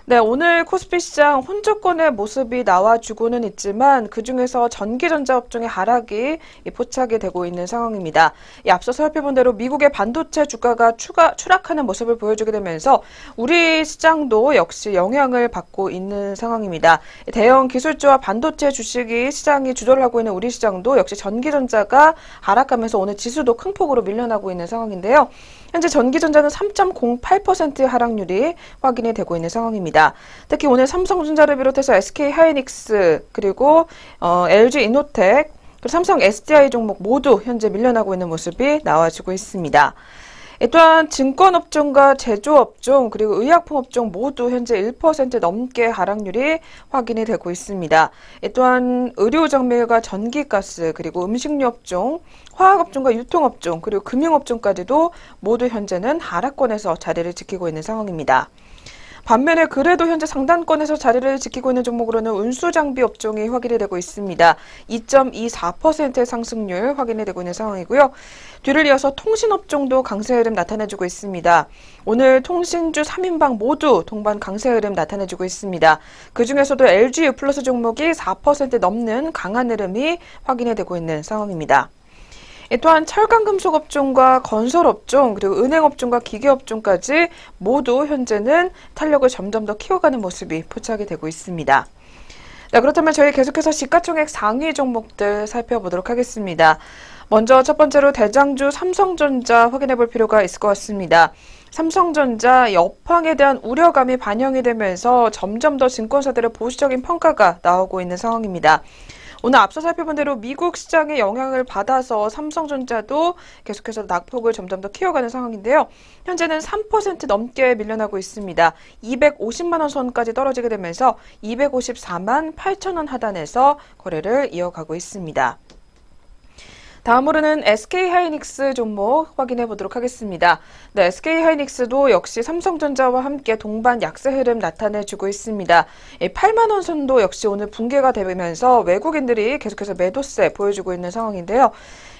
네, 오늘 코스피 시장 혼조권의 모습이 나와주고는 있지만 그중에서 전기전자 업종의 하락이 포착이 되고 있는 상황입니다. 앞서 살펴본 대로 미국의 반도체 주가가 추락하는 모습을 보여주게 되면서 우리 시장도 역시 영향을 받고 있는 상황입니다. 대형 기술주와 반도체 주식이 시장이 주도를 하고 있는 우리 시장도 역시 전기전자가 하락하면서 오늘 지수도 큰 폭으로 밀려나고 있는 상황인데요. 현재 전기전자는 3.08% 하락률이 확인이 되고 있는 상황입니다. 특히 오늘 삼성전자를 비롯해서 SK하이닉스 그리고 LG 이노텍 그리고 삼성 SDI 종목 모두 현재 밀려나고 있는 모습이 나와주고 있습니다. 또한 증권업종과 제조업종 그리고 의약품업종 모두 현재 1% 넘게 하락률이 확인이 되고 있습니다. 또한 의료정밀과 전기가스 그리고 음식료업종, 화학업종과 유통업종 그리고 금융업종까지도 모두 현재는 하락권에서 자리를 지키고 있는 상황입니다. 반면에 그래도 현재 상단권에서 자리를 지키고 있는 종목으로는 운수장비 업종이 확인이 되고 있습니다. 2.24%의 상승률 확인이 되고 있는 상황이고요. 뒤를 이어서 통신업종도 강세 흐름 나타내주고 있습니다. 오늘 통신주 3인방 모두 동반 강세 흐름 나타내주고 있습니다. 그중에서도 LG U+ 종목이 4% 넘는 강한 흐름이 확인이 되고 있는 상황입니다. 또한 철강금속업종과 건설업종 그리고 은행업종과 기계업종까지 모두 현재는 탄력을 점점 더 키워가는 모습이 포착이 되고 있습니다. 네, 그렇다면 저희 계속해서 시가총액 상위 종목들 살펴보도록 하겠습니다. 먼저 첫 번째로 대장주 삼성전자 확인해 볼 필요가 있을 것 같습니다. 삼성전자 업황에 대한 우려감이 반영이 되면서 점점 더 증권사들의 보수적인 평가가 나오고 있는 상황입니다. 오늘 앞서 살펴본 대로 미국 시장의 영향을 받아서 삼성전자도 계속해서 낙폭을 점점 더 키워가는 상황인데요. 현재는 3% 넘게 밀려나고 있습니다. 250만 원 선까지 떨어지게 되면서 254만 8천 원 하단에서 거래를 이어가고 있습니다. 다음으로는 SK하이닉스 종목 확인해 보도록 하겠습니다. 네, SK하이닉스도 역시 삼성전자와 함께 동반 약세 흐름 나타내주고 있습니다. 8만 원 선도 역시 오늘 붕괴가 되면서 외국인들이 계속해서 매도세 보여주고 있는 상황인데요.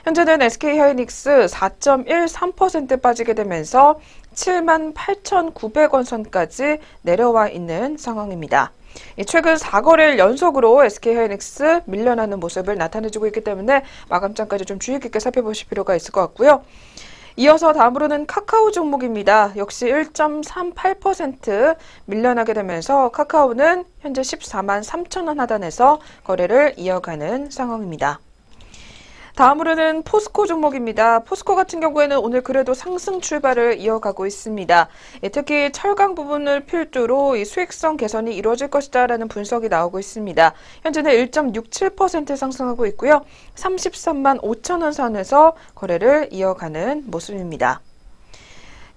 현재는 SK하이닉스 4.13% 빠지게 되면서 78,900원 선까지 내려와 있는 상황입니다. 최근 4거래일 연속으로 SK하이닉스 밀려나는 모습을 나타내주고 있기 때문에 마감장까지 좀 주의 깊게 살펴보실 필요가 있을 것 같고요. 이어서 다음으로는 카카오 종목입니다. 역시 1.38% 밀려나게 되면서 카카오는 현재 14만 3천 원 하단에서 거래를 이어가는 상황입니다. 다음으로는 포스코 종목입니다. 포스코 같은 경우에는 오늘 그래도 상승 출발을 이어가고 있습니다. 특히 철강 부분을 필두로 이 수익성 개선이 이루어질 것이다라는 분석이 나오고 있습니다. 현재는 1.67% 상승하고 있고요. 33만 5천 원 선에서 거래를 이어가는 모습입니다.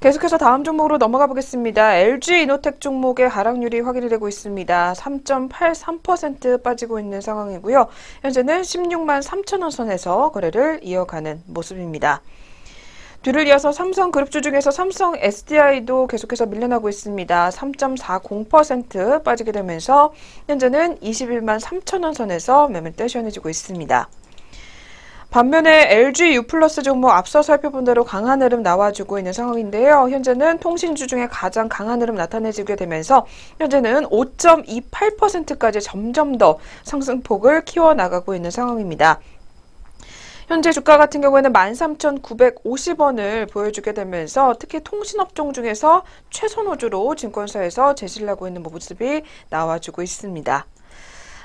계속해서 다음 종목으로 넘어가 보겠습니다. LG이노텍 종목의 하락률이 확인이 되고 있습니다. 3.83% 빠지고 있는 상황이고요. 현재는 16만 3천 원 선에서 거래를 이어가는 모습입니다. 뒤를 이어서 삼성그룹주 중에서 삼성 SDI도 계속해서 밀려나고 있습니다. 3.40% 빠지게 되면서 현재는 21만 3천 원 선에서 매물대 시원해지고 있습니다. 반면에 LG U+ 종목 앞서 살펴본 대로 강한 흐름 나와주고 있는 상황인데요. 현재는 통신주 중에 가장 강한 흐름 나타내지게 되면서 현재는 5.28%까지 점점 더 상승폭을 키워나가고 있는 상황입니다. 현재 주가 같은 경우에는 13,950원을 보여주게 되면서 특히 통신업종 중에서 최선호주로 증권사에서 제시를 하고 있는 모습이 나와주고 있습니다.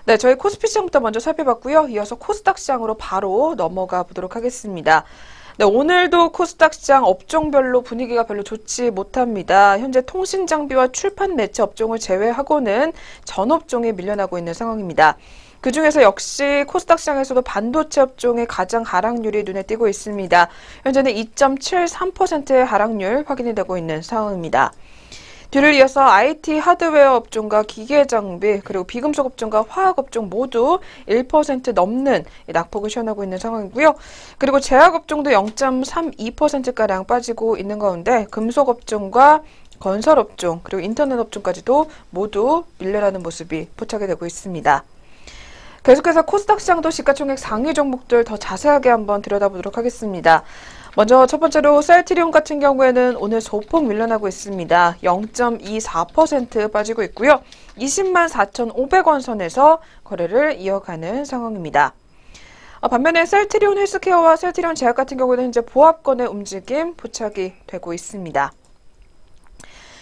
네, 저희 코스피 시장부터 먼저 살펴봤고요. 이어서 코스닥 시장으로 바로 넘어가 보도록 하겠습니다. 네, 오늘도 코스닥 시장 업종별로 분위기가 별로 좋지 못합니다. 현재 통신 장비와 출판 매체 업종을 제외하고는 전 업종이 밀려나고 있는 상황입니다. 그중에서 역시 코스닥 시장에서도 반도체 업종의 가장 하락률이 눈에 띄고 있습니다. 현재는 2.73%의 하락률 확인이 되고 있는 상황입니다. 뒤를 이어서 IT 하드웨어 업종과 기계장비 그리고 비금속 업종과 화학 업종 모두 1% 넘는 낙폭을 시현하고 있는 상황이고요. 그리고 제약 업종도 0.32%가량 빠지고 있는 가운데 금속 업종과 건설 업종 그리고 인터넷 업종까지도 모두 밀려나는 모습이 포착이 되고 있습니다. 계속해서 코스닥 시장도 시가총액 상위 종목들 더 자세하게 한번 들여다보도록 하겠습니다. 먼저 첫 번째로 셀트리온 같은 경우에는 오늘 소폭 밀려나고 있습니다. 0.24% 빠지고 있고요. 20만 4,500원 선에서 거래를 이어가는 상황입니다. 반면에 셀트리온 헬스케어와 셀트리온 제약 같은 경우는 현재 보합권의 움직임 포착이 되고 있습니다.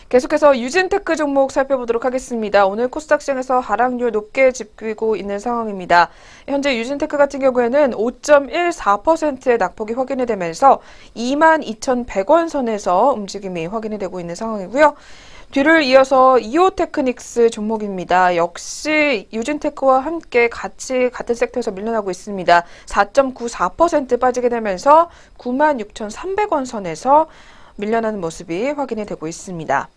계속해서 유진테크 종목 살펴보도록 하겠습니다. 오늘 코스닥 시장에서 하락률 높게 집히고 있는 상황입니다. 현재 유진테크 같은 경우에는 5.14%의 낙폭이 확인이 되면서 22,100원 선에서 움직임이 확인이 되고 있는 상황이고요. 뒤를 이어서 이오테크닉스 종목입니다. 역시 유진테크와 함께 같이 같은 섹터에서 밀려나고 있습니다. 4.94% 빠지게 되면서 96,300원 선에서 밀려나는 모습이 확인이 되고 있습니다.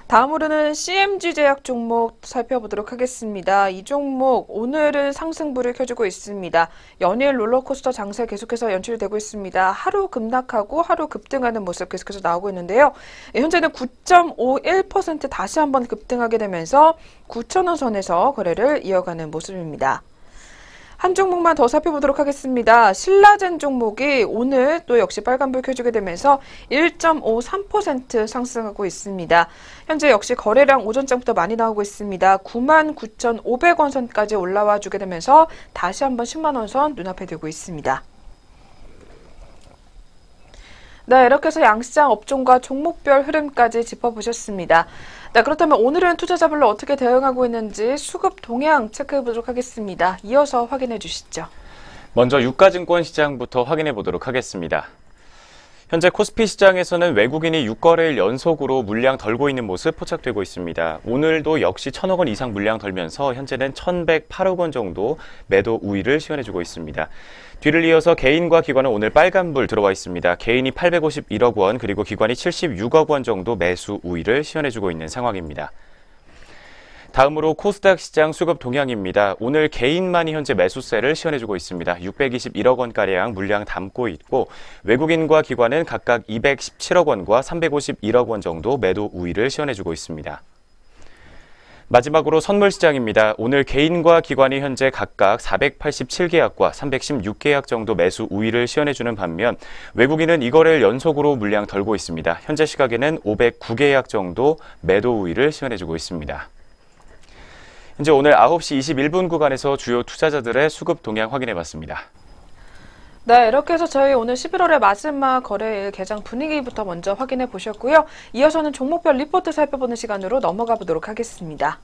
다음으로는 CMG 제약 종목 살펴보도록 하겠습니다. 이 종목 오늘은 상승불을 켜주고 있습니다. 연일 롤러코스터 장세 계속해서 연출이 되고 있습니다. 하루 급락하고 하루 급등하는 모습 계속해서 나오고 있는데요. 현재는 9.51% 다시 한번 급등하게 되면서 9,000원 선에서 거래를 이어가는 모습입니다. 한 종목만 더 살펴보도록 하겠습니다. 신라젠 종목이 오늘 또 역시 빨간불 켜주게 되면서 1.53% 상승하고 있습니다. 현재 역시 거래량 오전장부터 많이 나오고 있습니다. 99,500원 선까지 올라와 주게 되면서 다시 한번 10만 원 선 눈앞에 두고 있습니다. 네, 이렇게 해서 양시장 업종과 종목별 흐름까지 짚어보셨습니다. 네, 그렇다면 오늘은 투자자별로 어떻게 대응하고 있는지 수급 동향 체크해 보도록 하겠습니다. 이어서 확인해 주시죠. 먼저 유가증권 시장부터 확인해 보도록 하겠습니다. 현재 코스피 시장에서는 외국인이 6거래일 연속으로 물량 덜고 있는 모습 포착되고 있습니다. 오늘도 역시 1,000억 원 이상 물량 덜면서 현재는 1,108억 원 정도 매도 우위를 시현해주고 있습니다. 뒤를 이어서 개인과 기관은 오늘 빨간불 들어와 있습니다. 개인이 851억 원 그리고 기관이 76억 원 정도 매수 우위를 시현해주고 있는 상황입니다. 다음으로 코스닥 시장 수급 동향입니다. 오늘 개인만이 현재 매수세를 시연해주고 있습니다. 621억 원가량 물량 담고 있고 외국인과 기관은 각각 217억 원과 351억 원 정도 매도 우위를 시연해주고 있습니다. 마지막으로 선물시장입니다. 오늘 개인과 기관이 현재 각각 487계약과 316계약 정도 매수 우위를 시연해주는 반면 외국인은 이거래일 연속으로 물량 덜고 있습니다. 현재 시각에는 509계약 정도 매도 우위를 시연해주고 있습니다. 현재 오늘 9시 21분 구간에서 주요 투자자들의 수급 동향 확인해봤습니다. 네, 이렇게 해서 저희 오늘 11월의 마지막 거래일 개장 분위기부터 먼저 확인해 보셨고요. 이어서는 종목별 리포트 살펴보는 시간으로 넘어가 보도록 하겠습니다.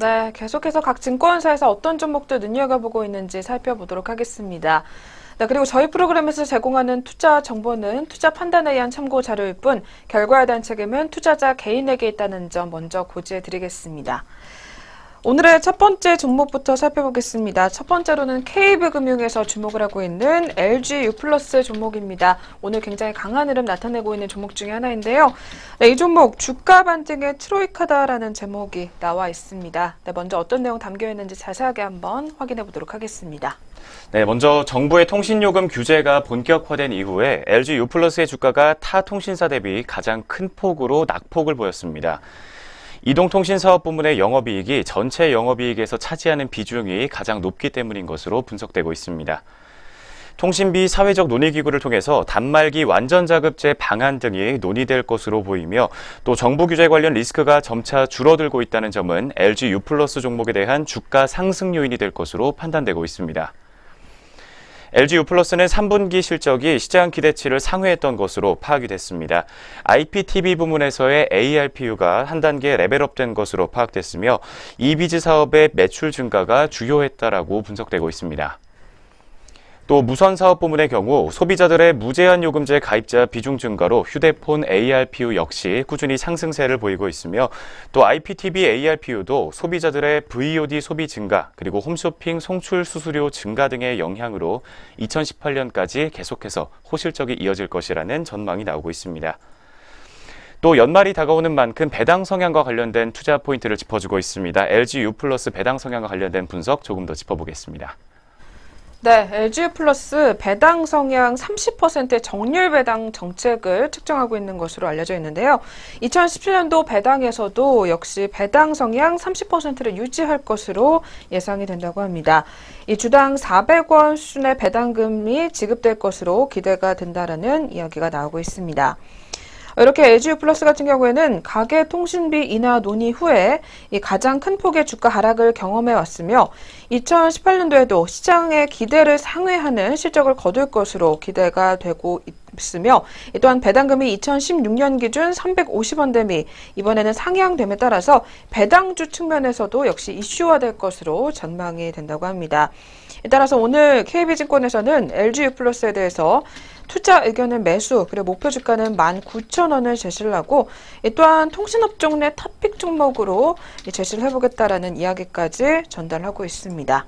네, 계속해서 각 증권사에서 어떤 종목들 눈여겨보고 있는지 살펴보도록 하겠습니다. 네, 그리고 저희 프로그램에서 제공하는 투자 정보는 투자 판단에 의한 참고 자료일 뿐 결과에 대한 책임은 투자자 개인에게 있다는 점 먼저 고지해드리겠습니다. 오늘의 첫 번째 종목부터 살펴보겠습니다. 첫 번째로는 KB금융에서 주목을 하고 있는 LG유플러스 종목입니다. 오늘 굉장히 강한 흐름 나타내고 있는 종목 중에 하나인데요. 네, 이 종목 주가 반등의 트로이카다라는 제목이 나와 있습니다. 네, 먼저 어떤 내용 담겨 있는지 자세하게 한번 확인해 보도록 하겠습니다. 네, 먼저 정부의 통신요금 규제가 본격화된 이후에 LG유플러스의 주가가 타 통신사 대비 가장 큰 폭으로 낙폭을 보였습니다. 이동통신사업 부문의 영업이익이 전체 영업이익에서 차지하는 비중이 가장 높기 때문인 것으로 분석되고 있습니다. 통신비 사회적 논의기구를 통해서 단말기 완전자급제 방안 등이 논의될 것으로 보이며 또 정부 규제 관련 리스크가 점차 줄어들고 있다는 점은 LG유플러스 종목에 대한 주가 상승 요인이 될 것으로 판단되고 있습니다. LG유플러스는 3분기 실적이 시장 기대치를 상회했던 것으로 파악이 됐습니다. IPTV 부문에서의 ARPU가 한 단계 레벨업된 것으로 파악됐으며 이비즈 사업의 매출 증가가 주요했다라고 분석되고 있습니다. 또 무선 사업 부문의 경우 소비자들의 무제한 요금제 가입자 비중 증가로 휴대폰 ARPU 역시 꾸준히 상승세를 보이고 있으며 또 IPTV ARPU도 소비자들의 VOD 소비 증가 그리고 홈쇼핑 송출 수수료 증가 등의 영향으로 2018년까지 계속해서 호실적이 이어질 것이라는 전망이 나오고 있습니다. 또 연말이 다가오는 만큼 배당 성향과 관련된 투자 포인트를 짚어주고 있습니다. LG유플러스 배당 성향과 관련된 분석 조금 더 짚어보겠습니다. 네, LG유플러스 배당 성향 30%의 정률 배당 정책을 측정하고 있는 것으로 알려져 있는데요. 2017년도 배당에서도 역시 배당 성향 30%를 유지할 것으로 예상이 된다고 합니다. 이 주당 400원 수준의 배당금이 지급될 것으로 기대가 된다라는 이야기가 나오고 있습니다. 이렇게 LG유플러스 같은 경우에는 가계 통신비 인하 논의 후에 이 가장 큰 폭의 주가 하락을 경험해 왔으며 2018년도에도 시장의 기대를 상회하는 실적을 거둘 것으로 기대가 되고 있으며 또한 배당금이 2016년 기준 350원 대비 이번에는 상향됨에 따라서 배당주 측면에서도 역시 이슈화될 것으로 전망이 된다고 합니다. 따라서 오늘 KB증권에서는 LG유플러스에 대해서 투자 의견은 매수, 그리고 목표 주가는 19,000원을 제시를 하고 또한 통신업종 내 탑픽 종목으로 제시를 해보겠다라는 이야기까지 전달하고 있습니다.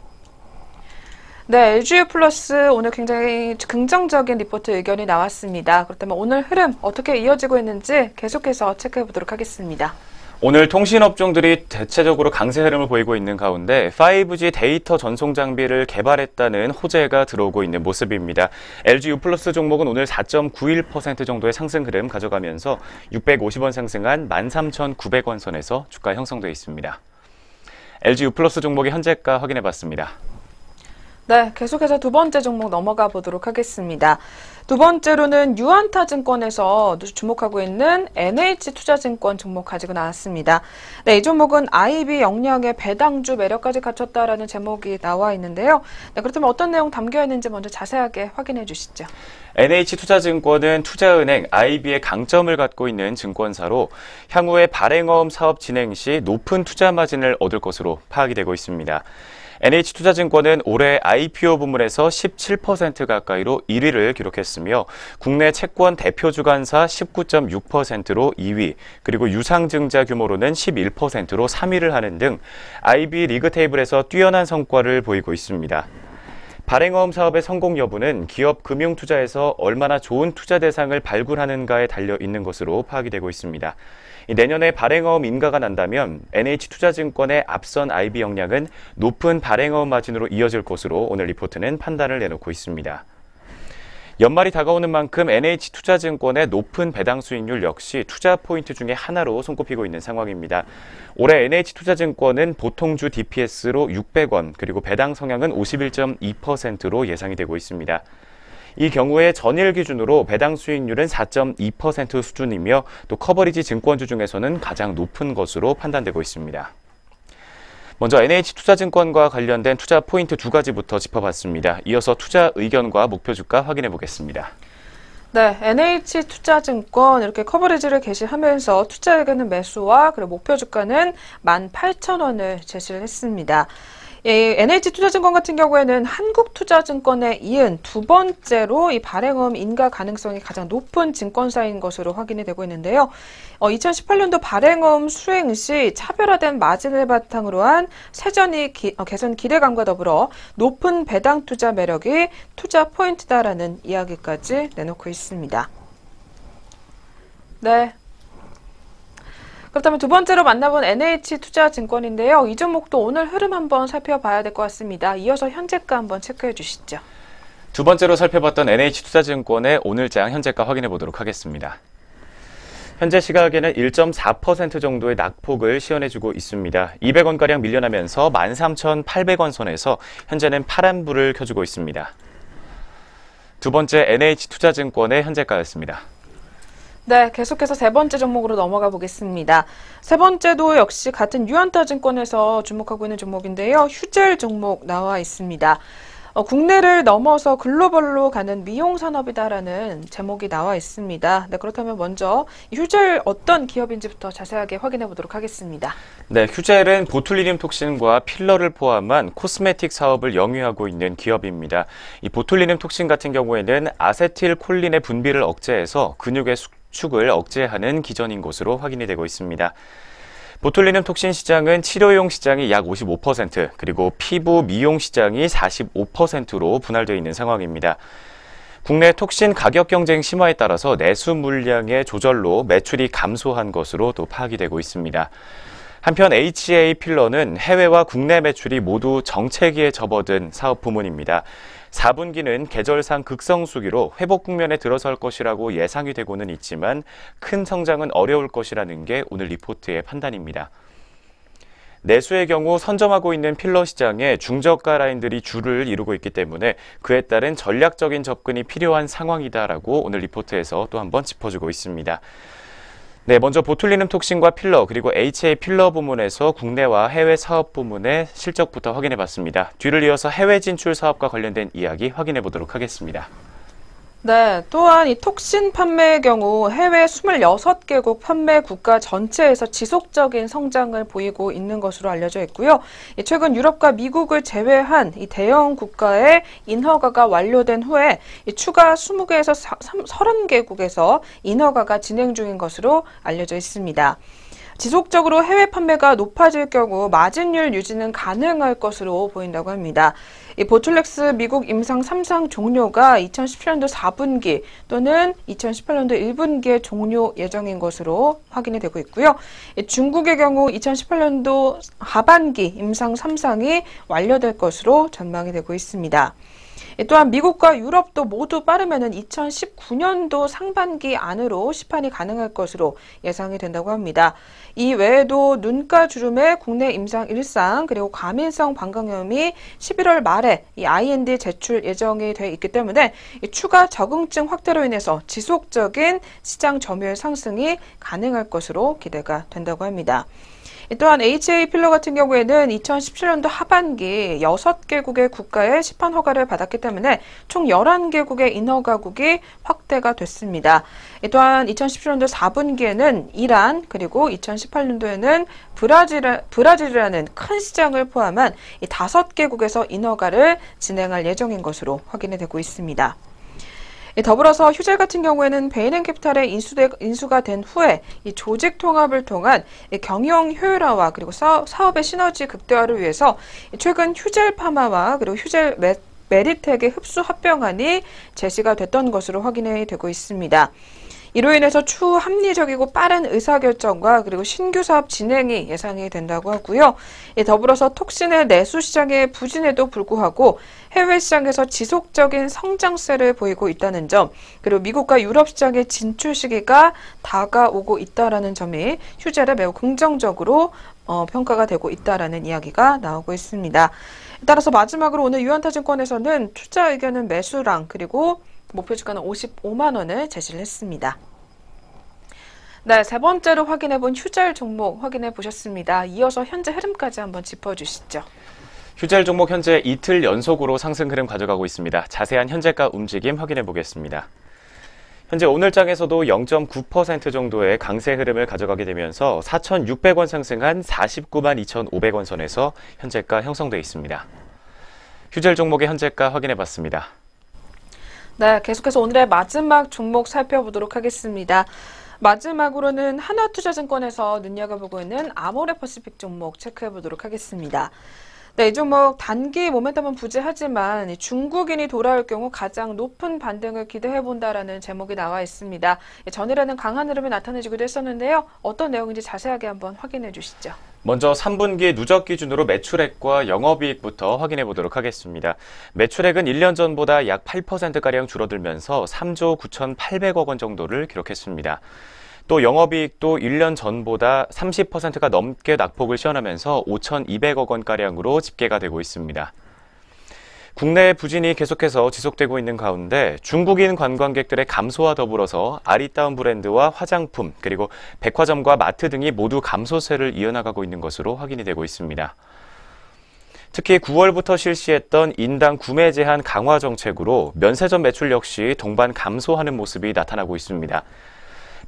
네, LG유플러스 오늘 굉장히 긍정적인 리포트 의견이 나왔습니다. 그렇다면 오늘 흐름 어떻게 이어지고 있는지 계속해서 체크해 보도록 하겠습니다. 오늘 통신업종들이 대체적으로 강세 흐름을 보이고 있는 가운데 5G 데이터 전송 장비를 개발했다는 호재가 들어오고 있는 모습입니다. LG유플러스 종목은 오늘 4.91% 정도의 상승 흐름 가져가면서 650원 상승한 13,900원 선에서 주가 형성되어 있습니다. LG유플러스 종목의 현재가 확인해봤습니다. 네, 계속해서 두 번째 종목 넘어가 보도록 하겠습니다. 두 번째로는 유안타증권에서 주목하고 있는 NH투자증권 종목 가지고 나왔습니다. 네, 이 종목은 IB 역량의 배당주 매력까지 갖췄다라는 제목이 나와 있는데요. 네, 그렇다면 어떤 내용 담겨 있는지 먼저 자세하게 확인해 주시죠. NH투자증권은 투자은행 IB의 강점을 갖고 있는 증권사로 향후에 발행어음 사업 진행 시 높은 투자 마진을 얻을 것으로 파악이 되고 있습니다. NH투자증권은 올해 IPO 부문에서 17% 가까이로 1위를 기록했으며 국내 채권 대표 주관사 19.6%로 2위, 그리고 유상증자 규모로는 11%로 3위를 하는 등 IB 리그 테이블에서 뛰어난 성과를 보이고 있습니다. 발행어음 사업의 성공 여부는 기업 금융투자에서 얼마나 좋은 투자 대상을 발굴하는가에 달려 있는 것으로 파악이 되고 있습니다. 내년에 발행어음 인가가 난다면 NH투자증권의 앞선 IB 역량은 높은 발행어음 마진으로 이어질 것으로 오늘 리포트는 판단을 내놓고 있습니다. 연말이 다가오는 만큼 NH투자증권의 높은 배당 수익률 역시 투자 포인트 중에 하나로 손꼽히고 있는 상황입니다. 올해 NH투자증권은 보통주 DPS로 600원, 그리고 배당 성향은 51.2%로 예상이 되고 있습니다. 이 경우에 전일 기준으로 배당 수익률은 4.2% 수준이며 또 커버리지 증권주 중에서는 가장 높은 것으로 판단되고 있습니다. 먼저 NH투자증권과 관련된 투자 포인트 두 가지부터 짚어봤습니다. 이어서 투자 의견과 목표 주가 확인해 보겠습니다. 네, NH투자증권 이렇게 커버리지를 개시하면서 투자에게는 매수와 그리고 목표 주가는 18,000원을 제시를 했습니다. NH투자증권 같은 경우에는 한국투자증권에 이은 두 번째로 이 발행음 인가 가능성이 가장 높은 증권사인 것으로 확인이 되고 있는데요. 2018년도 발행음 수행 시 차별화된 마진을 바탕으로 한 세전이 개선 기대감과 더불어 높은 배당 투자 매력이 투자 포인트다라는 이야기까지 내놓고 있습니다. 네. 그렇다면 두 번째로 만나본 NH투자증권인데요. 이 종목도 오늘 흐름 한번 살펴봐야 될 것 같습니다. 이어서 현재가 한번 체크해 주시죠. 두 번째로 살펴봤던 NH투자증권의 오늘장 현재가 확인해 보도록 하겠습니다. 현재 시각에는 1.4% 정도의 낙폭을 시현해주고 있습니다. 200원가량 밀려나면서 13,800원 선에서 현재는 파란불을 켜주고 있습니다. 두 번째 NH투자증권의 현재가였습니다. 네, 계속해서 세 번째 종목으로 넘어가 보겠습니다. 세 번째도 역시 같은 유한타증권에서 주목하고 있는 종목인데요. 휴젤 종목 나와 있습니다. 국내를 넘어서 글로벌로 가는 미용 산업이다라는 제목이 나와 있습니다. 네, 그렇다면 먼저 휴젤 어떤 기업인지부터 자세하게 확인해 보도록 하겠습니다. 네, 휴젤은 보툴리늄 톡신과 필러를 포함한 코스메틱 사업을 영위하고 있는 기업입니다. 이 보툴리늄 톡신 같은 경우에는 아세틸콜린의 분비를 억제해서 근육의 축을 억제하는 기전인 것으로 확인이 되고 있습니다. 보툴리늄 톡신 시장은 치료용 시장이 약 55%, 그리고 피부 미용 시장이 45%로 분할되어 있는 상황입니다. 국내 톡신 가격 경쟁 심화에 따라서 내수 물량의 조절로 매출이 감소한 것으로 또 파악이 되고 있습니다. 한편 HA 필러는 해외와 국내 매출이 모두 정체기에 접어든 사업 부문입니다. 4분기는 계절상 극성수기로 회복 국면에 들어설 것이라고 예상이 되고는 있지만 큰 성장은 어려울 것이라는 게 오늘 리포트의 판단입니다. 내수의 경우 선점하고 있는 필러 시장에 중저가 라인들이 줄을 이루고 있기 때문에 그에 따른 전략적인 접근이 필요한 상황이다라고 오늘 리포트에서 또 한번 짚어주고 있습니다. 네, 먼저 보툴리눔 톡신과 필러 그리고 HA 필러 부문에서 국내와 해외 사업 부문의 실적부터 확인해 봤습니다. 뒤를 이어서 해외 진출 사업과 관련된 이야기 확인해 보도록 하겠습니다. 네, 또한 이 톡신 판매의 경우 해외 26개국 판매 국가 전체에서 지속적인 성장을 보이고 있는 것으로 알려져 있고요. 최근 유럽과 미국을 제외한 이 대형 국가의 인허가가 완료된 후에 추가 20개에서 30개국에서 인허가가 진행 중인 것으로 알려져 있습니다. 지속적으로 해외 판매가 높아질 경우 마진율 유지는 가능할 것으로 보인다고 합니다. 이 보툴렉스 미국 임상 3상 종료가 2017년도 4분기 또는 2018년도 1분기에 종료 예정인 것으로 확인이 되고 있고요. 중국의 경우 2018년도 하반기 임상 3상이 완료될 것으로 전망이 되고 있습니다. 또한 미국과 유럽도 모두 빠르면은 2019년도 상반기 안으로 시판이 가능할 것으로 예상이 된다고 합니다. 이 외에도 눈가 주름의 국내 임상 1상 그리고 과민성 방광염이 11월 말에 이 IND 제출 예정이 돼 있기 때문에 이 추가 적응증 확대로 인해서 지속적인 시장 점유율 상승이 가능할 것으로 기대가 된다고 합니다. 또한 HA 필러 같은 경우에는 2017년도 하반기 6개국의 국가의 시판 허가를 받았기 때문에 총 11개국의 인허가국이 확대가 됐습니다. 또한 2017년도 4분기에는 이란 그리고 2018년도에는 브라질이라는 큰 시장을 포함한 이 5개국에서 인허가를 진행할 예정인 것으로 확인이 되고 있습니다. 더불어서 휴젤 같은 경우에는 베인앤캐피탈에 인수가 된 후에 이 조직 통합을 통한 경영 효율화와 그리고 사업의 시너지 극대화를 위해서 최근 휴젤 파마와 그리고 휴젤 메디텍의 흡수 합병안이 제시가 됐던 것으로 확인이 되고 있습니다. 이로 인해서 추후 합리적이고 빠른 의사결정과 그리고 신규 사업 진행이 예상이 된다고 하고요. 더불어서 톡신의 내수 시장의 부진에도 불구하고 해외 시장에서 지속적인 성장세를 보이고 있다는 점, 그리고 미국과 유럽 시장의 진출 시기가 다가오고 있다는 점이 휴젤에 매우 긍정적으로 평가가 되고 있다는 이야기가 나오고 있습니다. 따라서 마지막으로 오늘 유한타증권에서는 투자 의견은 매수랑 그리고 목표 주가는 55만 원을 제시를 했습니다. 네, 세 번째로 확인해본 휴젤 종목 확인해 보셨습니다. 이어서 현재 흐름까지 한번 짚어주시죠. 휴젤 종목 현재 이틀 연속으로 상승 흐름 가져가고 있습니다. 자세한 현재가 움직임 확인해 보겠습니다. 현재 오늘장에서도 0.9% 정도의 강세 흐름을 가져가게 되면서 4,600원 상승한 49만 2,500원 선에서 현재가 형성돼 있습니다. 휴젤 종목의 현재가 확인해봤습니다. 네, 계속해서 오늘의 마지막 종목 살펴보도록 하겠습니다. 마지막으로는 하나투자증권에서 눈여겨보고 있는 아모레퍼시픽 종목 체크해보도록 하겠습니다. 네, 이 종목 단기 모멘텀은 부재하지만 중국인이 돌아올 경우 가장 높은 반등을 기대해본다라는 제목이 나와 있습니다. 전일에는 강한 흐름이 나타내지기도 했었는데요. 어떤 내용인지 자세하게 한번 확인해 주시죠. 먼저 3분기 누적 기준으로 매출액과 영업이익부터 확인해 보도록 하겠습니다. 매출액은 1년 전보다 약 8%가량 줄어들면서 3조 9,800억 원 정도를 기록했습니다. 또 영업이익도 1년 전보다 30%가 넘게 낙폭을 시현하면서 5,200억 원가량으로 집계가 되고 있습니다. 국내 부진이 계속해서 지속되고 있는 가운데 중국인 관광객들의 감소와 더불어서 아리따운 브랜드와 화장품 그리고 백화점과 마트 등이 모두 감소세를 이어나가고 있는 것으로 확인이 되고 있습니다. 특히 9월부터 실시했던 인당 구매 제한 강화 정책으로 면세점 매출 역시 동반 감소하는 모습이 나타나고 있습니다.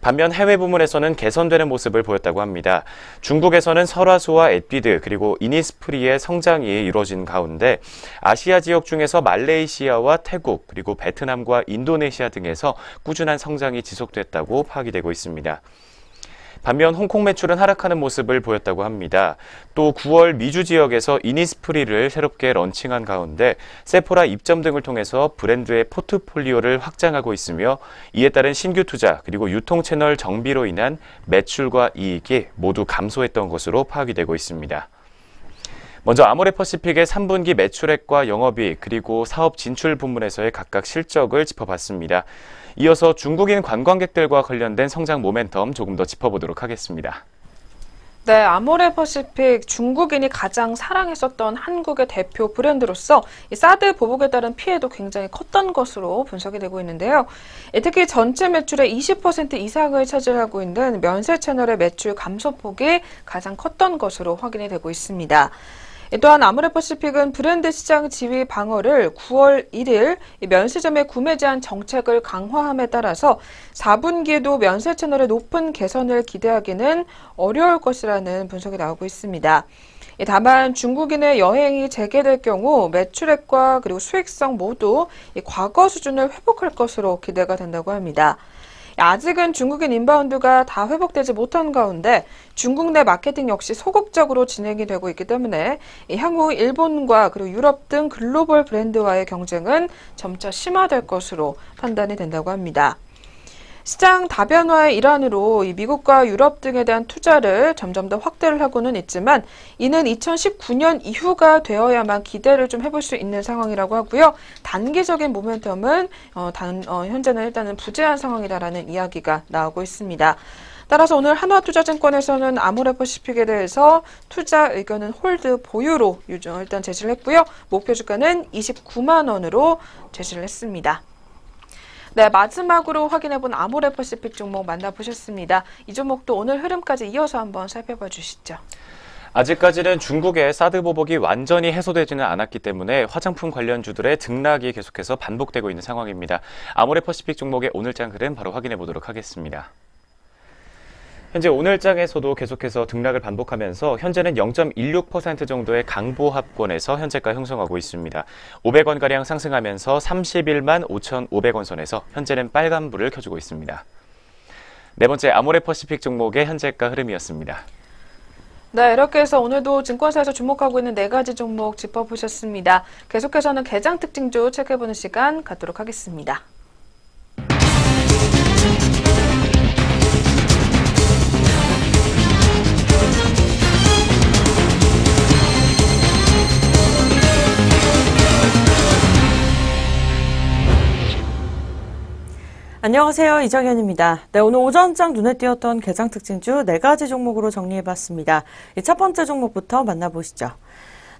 반면 해외 부문에서는 개선되는 모습을 보였다고 합니다. 중국에서는 설화수와 앳비드 그리고 이니스프리의 성장이 이루어진 가운데 아시아 지역 중에서 말레이시아와 태국 그리고 베트남과 인도네시아 등에서 꾸준한 성장이 지속됐다고 파악이 되고 있습니다. 반면 홍콩 매출은 하락하는 모습을 보였다고 합니다. 또 9월 미주 지역에서 이니스프리를 새롭게 런칭한 가운데 세포라 입점 등을 통해서 브랜드의 포트폴리오를 확장하고 있으며 이에 따른 신규 투자 그리고 유통 채널 정비로 인한 매출과 이익이 모두 감소했던 것으로 파악이 되고 있습니다. 먼저 아모레퍼시픽의 3분기 매출액과 영업이익 그리고 사업 진출 부문에서의 각각 실적을 짚어봤습니다. 이어서 중국인 관광객들과 관련된 성장 모멘텀 조금 더 짚어보도록 하겠습니다. 네, 아모레퍼시픽 중국인이 가장 사랑했었던 한국의 대표 브랜드로서 이 사드 보복에 따른 피해도 굉장히 컸던 것으로 분석이 되고 있는데요. 특히 전체 매출의 20% 이상을 차지하고 있는 면세 채널의 매출 감소폭이 가장 컸던 것으로 확인이 되고 있습니다. 또한 아모레퍼시픽은 브랜드 시장 지위 방어를 9월 1일 면세점의 구매 제한 정책을 강화함에 따라서 4분기에도 면세 채널의 높은 개선을 기대하기는 어려울 것이라는 분석이 나오고 있습니다. 다만 중국인의 여행이 재개될 경우 매출액과 그리고 수익성 모두 과거 수준을 회복할 것으로 기대가 된다고 합니다. 아직은 중국인 인바운드가 다 회복되지 못한 가운데 중국 내 마케팅 역시 소극적으로 진행이 되고 있기 때문에 향후 일본과 그리고 유럽 등 글로벌 브랜드와의 경쟁은 점차 심화될 것으로 판단이 된다고 합니다. 시장 다변화의 일환으로 미국과 유럽 등에 대한 투자를 점점 더 확대를 하고는 있지만 이는 2019년 이후가 되어야만 기대를 좀 해볼 수 있는 상황이라고 하고요. 단기적인 모멘텀은 현재는 일단은 부재한 상황이다라는 이야기가 나오고 있습니다. 따라서 오늘 한화투자증권에서는 아모레퍼시픽에 대해서 투자 의견은 홀드 보유로 일단 제시를 했고요. 목표 주가는 29만 원으로 제시를 했습니다. 네, 마지막으로 확인해본 아모레퍼시픽 종목 만나보셨습니다. 이 종목도 오늘 흐름까지 이어서 한번 살펴봐 주시죠. 아직까지는 중국의 사드 보복이 완전히 해소되지는 않았기 때문에 화장품 관련주들의 등락이 계속해서 반복되고 있는 상황입니다. 아모레퍼시픽 종목의 오늘장 흐름 바로 확인해 보도록 하겠습니다. 현재 오늘장에서도 계속해서 등락을 반복하면서 현재는 0.16% 정도의 강보합권에서 현재가 형성하고 있습니다. 500원가량 상승하면서 31만 5,500원 선에서 현재는 빨간불을 켜주고 있습니다. 네 번째 아모레퍼시픽 종목의 현재가 흐름이었습니다. 네, 이렇게 해서 오늘도 증권사에서 주목하고 있는 4가지 종목 짚어보셨습니다. 계속해서는 개장 특징주 체크해보는 시간 갖도록 하겠습니다. 안녕하세요. 이정현입니다. 네, 오늘 오전장 눈에 띄었던 개장 특징주 4가지 종목으로 정리해봤습니다. 첫 번째 종목부터 만나보시죠.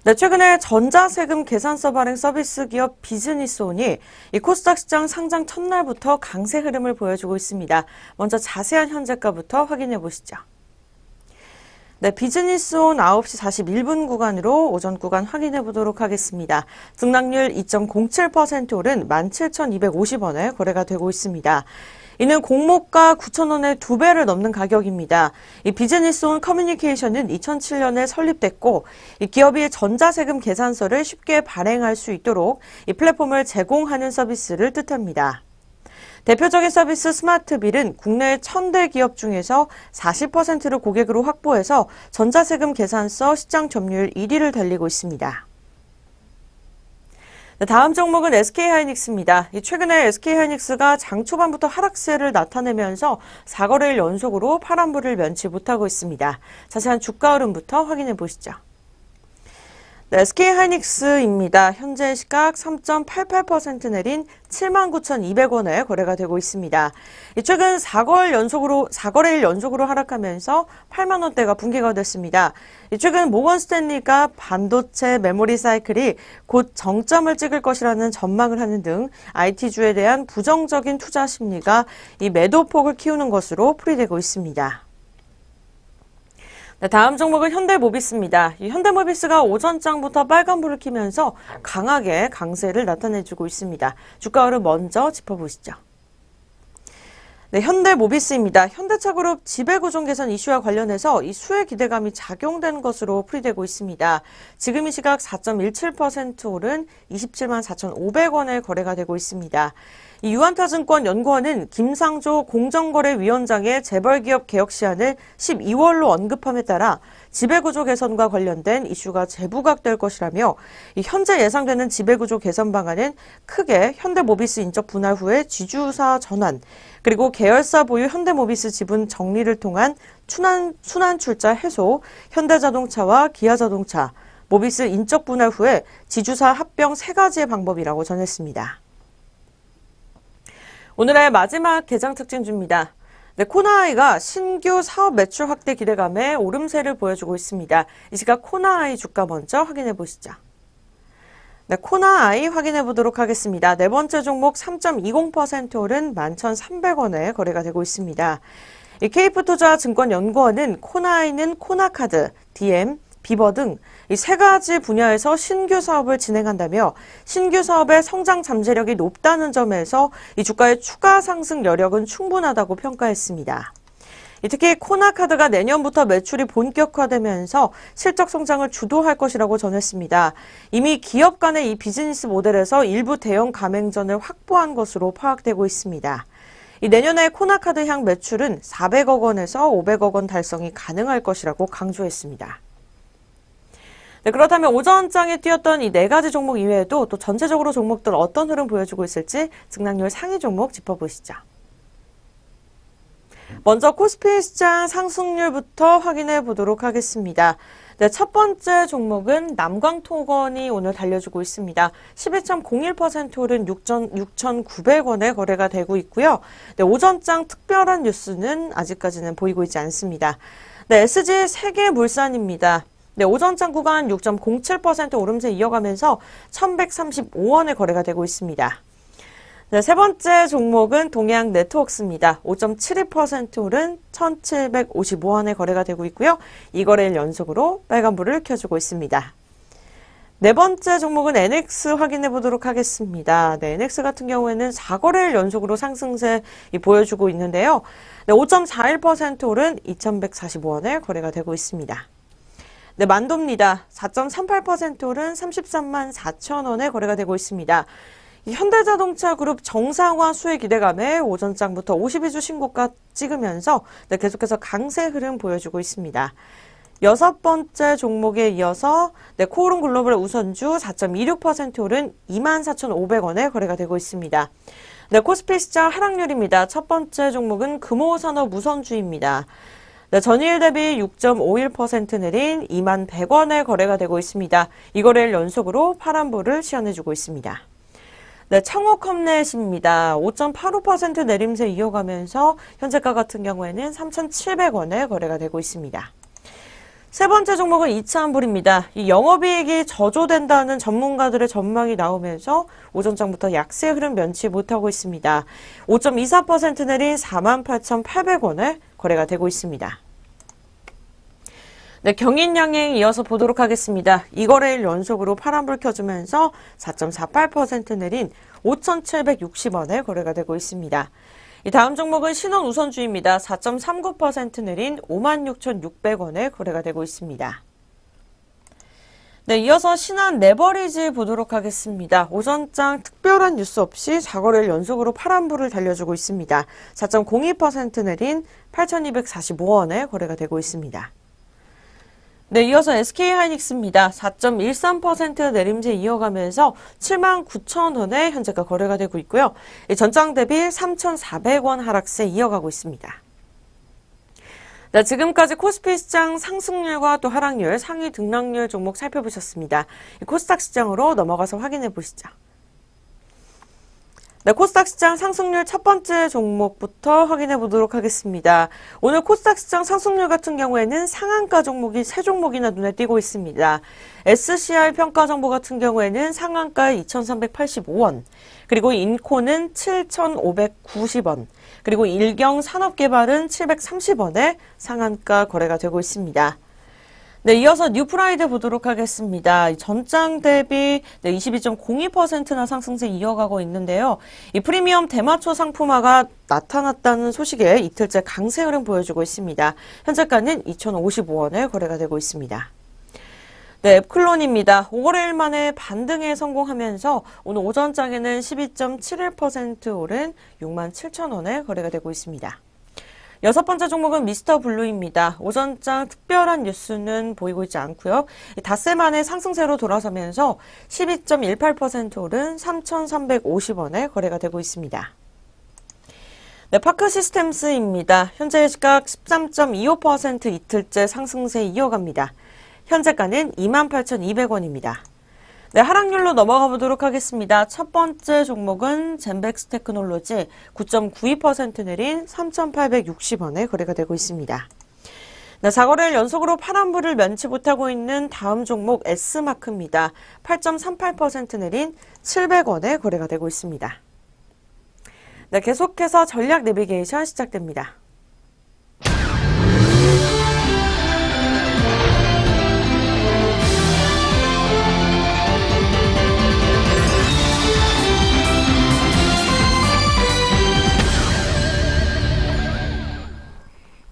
네, 최근에 전자세금 계산서 발행 서비스 기업 비즈니스온이 이 코스닥 시장 상장 첫날부터 강세 흐름을 보여주고 있습니다. 먼저 자세한 현재가부터 확인해 보시죠. 네, 비즈니스온 9시 41분 구간으로 오전 구간 확인해 보도록 하겠습니다. 등락률 2.07% 오른 17,250원에 거래가 되고 있습니다. 이는 공모가 9,000원의 2배를 넘는 가격입니다. 이 비즈니스온 커뮤니케이션은 2007년에 설립됐고 이 기업이 전자세금 계산서를 쉽게 발행할 수 있도록 이 플랫폼을 제공하는 서비스를 뜻합니다. 대표적인 서비스 스마트빌은 국내 1000대 기업 중에서 40%를 고객으로 확보해서 전자세금 계산서 시장 점유율 1위를 달리고 있습니다. 다음 종목은 SK하이닉스입니다. 최근에 SK하이닉스가 장 초반부터 하락세를 나타내면서 4거래일 연속으로 파란불을 면치 못하고 있습니다. 자세한 주가 흐름부터 확인해 보시죠. SK하이닉스입니다. 현재 시각 3.88% 내린 79,200원에 거래가 되고 있습니다. 최근 4거래일 연속으로 하락하면서 8만 원대가 붕괴가 됐습니다. 최근 모건 스탠리가 반도체 메모리 사이클이 곧 정점을 찍을 것이라는 전망을 하는 등 IT주에 대한 부정적인 투자 심리가 이 매도폭을 키우는 것으로 풀이되고 있습니다. 다음 종목은 현대모비스입니다. 이 현대모비스가 오전장부터 빨간불을 켜면서 강하게 강세를 나타내주고 있습니다. 주가 흐름 먼저 짚어보시죠. 현대모비스입니다. 현대차그룹 지배구조 개선 이슈와 관련해서 이 수혜 기대감이 작용된 것으로 풀이되고 있습니다. 지금 이 시각 4.17% 오른 27만 4,500원에 거래가 되고 있습니다. 이 유한타증권 연구원은 김상조 공정거래위원장의 재벌기업 개혁 시안을 12월로 언급함에 따라 지배구조 개선과 관련된 이슈가 재부각될 것이라며 이 현재 예상되는 지배구조 개선 방안은 크게 현대모비스 인적 분할 후에 지주사 전환, 그리고 계열사 보유 현대모비스 지분 정리를 통한 순환출자 해소, 현대자동차와 기아자동차, 모비스 인적 분할 후에 지주사 합병 3가지의 방법이라고 전했습니다. 오늘의 마지막 개장 특징주입니다. 코나아이가 신규 사업 매출 확대 기대감에 오름세를 보여주고 있습니다. 이 시각 코나아이 주가 먼저 확인해 보시죠. 코나아이 확인해 보도록 하겠습니다. 네 번째 종목 3.20% 오른 11,300원에 거래가 되고 있습니다. KF투자증권연구원은 코나아이는 코나카드, DM, 비버 등 이 3가지 분야에서 신규 사업을 진행한다며 신규 사업의 성장 잠재력이 높다는 점에서 이 주가의 추가 상승 여력은 충분하다고 평가했습니다. 특히 코나카드가 내년부터 매출이 본격화되면서 실적 성장을 주도할 것이라고 전했습니다. 이미 기업 간의 이 비즈니스 모델에서 일부 대형 가맹점을 확보한 것으로 파악되고 있습니다. 내년에 코나카드 향 매출은 400억 원에서 500억 원 달성이 가능할 것이라고 강조했습니다. 그렇다면 오전장에 뛰었던 이 4가지 종목 이외에도 또 전체적으로 종목들 어떤 흐름 보여주고 있을지 증락률 상위 종목 짚어보시죠. 먼저 코스피 시장 상승률부터 확인해 보도록 하겠습니다. 첫 번째 종목은 남광토건이 오늘 달려주고 있습니다. 11.01% 오른 6,900원에 거래가 되고 있고요. 오전장 특별한 뉴스는 아직까지는 보이고 있지 않습니다. SG 세계물산입니다. 오전장 구간 6.07% 오름세 이어가면서 1,135원에 거래가 되고 있습니다. 세 번째 종목은 동양네트워크스입니다. 5.72% 오른 1,755원에 거래가 되고 있고요. 2거래일 연속으로 빨간불을 켜주고 있습니다. 네 번째 종목은 NX 확인해 보도록 하겠습니다. NX 같은 경우에는 4거래일 연속으로 상승세 보여주고 있는데요. 5.41% 오른 2,145원에 거래가 되고 있습니다. 만도입니다. 4.38% 오른 33만 4천원에 거래가 되고 있습니다. 현대자동차 그룹 정상화 수혜 기대감에 오전장부터 52주 신고가 찍으면서 계속해서 강세 흐름 보여주고 있습니다. 여섯 번째 종목에 이어서 코오름 글로벌 우선주 4.26% 오른 24,500원에 거래가 되고 있습니다. 코스피 시장 하락률입니다. 첫 번째 종목은 금호산업 우선주입니다. 전일 대비 6.51% 내린 21,100원에 거래가 되고 있습니다. 이거래일 연속으로 파란불을 시연해주고 있습니다. 청호컴넷입니다. 5.85% 내림세 이어가면서 현재가 같은 경우에는 3,700원에 거래가 되고 있습니다. 세 번째 종목은 이차한불입니다. 이 영업이익이 저조된다는 전문가들의 전망이 나오면서 오전장부터 약세 흐름 면치 못하고 있습니다. 5.24% 내린 48,800원에 거래가 되고 있습니다. 경인양행 이어서 보도록 하겠습니다. 이거래일 연속으로 파란불 켜주면서 4.48% 내린 5,760원에 거래가 되고 있습니다. 이 다음 종목은 신원 우선주입니다. 4.39% 내린 56,600원에 거래가 되고 있습니다. 네, 이어서 신한 레버리지 보도록 하겠습니다. 오전장 특별한 뉴스 없이 4거래일 연속으로 파란불을 달려주고 있습니다. 4.02% 내린 8,245원에 거래가 되고 있습니다. 네, 이어서 SK하이닉스입니다. 4.13% 내림세 이어가면서 79,000원에 현재가 거래가 되고 있고요. 전장 대비 3,400원 하락세 이어가고 있습니다. 네, 지금까지 코스피 시장 상승률과 또 하락률, 상위 등락률 종목 살펴보셨습니다. 코스닥 시장으로 넘어가서 확인해 보시죠. 네, 코스닥 시장 상승률 첫 번째 종목부터 확인해 보도록 하겠습니다. 오늘 코스닥 시장 상승률 같은 경우에는 상한가 종목이 3종목이나 눈에 띄고 있습니다. SCR 평가 정보 같은 경우에는 상한가 2,385원, 그리고 인코는 7,590원, 그리고 일경 산업개발은 730원에 상한가 거래가 되고 있습니다. 네, 이어서 뉴프라이드 보도록 하겠습니다. 전장 대비 22.02%나 상승세 이어가고 있는데요. 이 프리미엄 대마초 상품화가 나타났다는 소식에 이틀째 강세 흐름 보여주고 있습니다. 현재가는 2,055원에 거래가 되고 있습니다. 네, 앱클론입니다. 5거래일 만에 반등에 성공하면서 오늘 오전장에는 12.71% 오른 67,000원에 거래가 되고 있습니다. 여섯 번째 종목은 미스터 블루입니다. 오전장 특별한 뉴스는 보이고 있지 않고요. 닷새 만에 상승세로 돌아서면서 12.18% 오른 3,350원에 거래가 되고 있습니다. 네, 파크 시스템스입니다. 현재 시각 13.25% 이틀째 상승세 이어갑니다. 현재가는 28,200원입니다. 네, 하락률로 넘어가 보도록 하겠습니다. 첫 번째 종목은 젠백스 테크놀로지 9.92% 내린 3,860원에 거래가 되고 있습니다. 네, 4거래일 연속으로 파란불을 면치 못하고 있는 다음 종목 S마크입니다. 8.38% 내린 700원에 거래가 되고 있습니다. 네, 계속해서 전략 내비게이션 시작됩니다.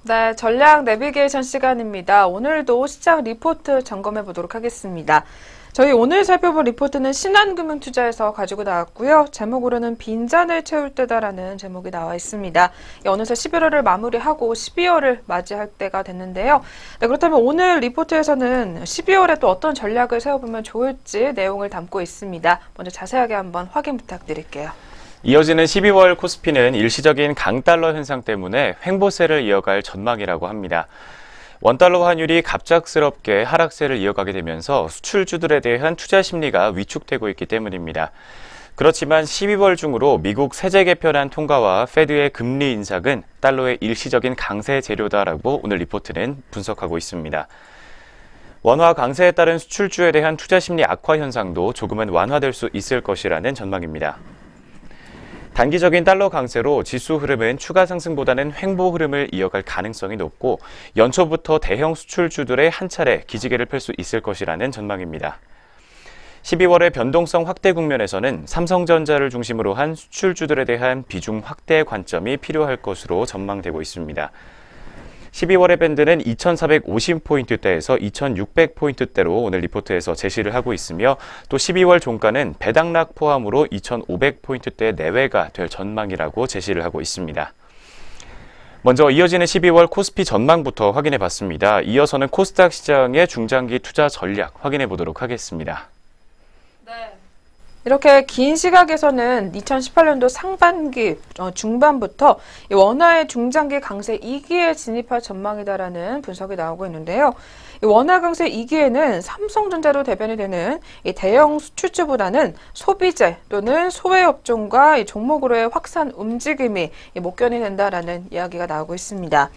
네, 전략 내비게이션 시간입니다. 오늘도 시장 리포트 점검해 보도록 하겠습니다. 저희 오늘 살펴볼 리포트는 신한금융투자에서 가지고 나왔고요. 제목으로는 빈잔을 채울 때다라는 제목이 나와 있습니다. 어느새 11월을 마무리하고 12월을 맞이할 때가 됐는데요. 네, 그렇다면 오늘 리포트에서는 12월에 또 어떤 전략을 세워보면 좋을지 내용을 담고 있습니다. 먼저 자세하게 한번 확인 부탁드릴게요. 이어지는 12월 코스피는 일시적인 강달러 현상 때문에 횡보세를 이어갈 전망이라고 합니다. 원달러 환율이 갑작스럽게 하락세를 이어가게 되면서 수출주들에 대한 투자 심리가 위축되고 있기 때문입니다. 그렇지만 12월 중으로 미국 세제 개편안 통과와 페드의 금리 인상은 달러의 일시적인 강세 재료다라고 오늘 리포트는 분석하고 있습니다. 원화 강세에 따른 수출주에 대한 투자 심리 악화 현상도 조금은 완화될 수 있을 것이라는 전망입니다. 단기적인 달러 강세로 지수 흐름은 추가 상승보다는 횡보 흐름을 이어갈 가능성이 높고 연초부터 대형 수출주들의 한 차례 기지개를 펼 수 있을 것이라는 전망입니다. 12월의 변동성 확대 국면에서는 삼성전자를 중심으로 한 수출주들에 대한 비중 확대 관점이 필요할 것으로 전망되고 있습니다. 12월의 밴드는 2,450포인트대에서 2,600포인트대로 오늘 리포트에서 제시를 하고 있으며 또 12월 종가는 배당락 포함으로 2,500포인트대 내외가 될 전망이라고 제시를 하고 있습니다. 먼저 이어지는 12월 코스피 전망부터 확인해 봤습니다. 이어서는 코스닥 시장의 중장기 투자 전략 확인해 보도록 하겠습니다. 네. 이렇게 긴 시각에서는 2018년도 상반기 중반부터 원화의 중장기 강세 2기에 진입할 전망이다라는 분석이 나오고 있는데요. 원화 강세 2기에는 삼성전자로 대변이 되는 대형 수출주보다는 소비재 또는 소외업종과 종목으로의 확산 움직임이 목견이 된다라는 이야기가 나오고 있습니다.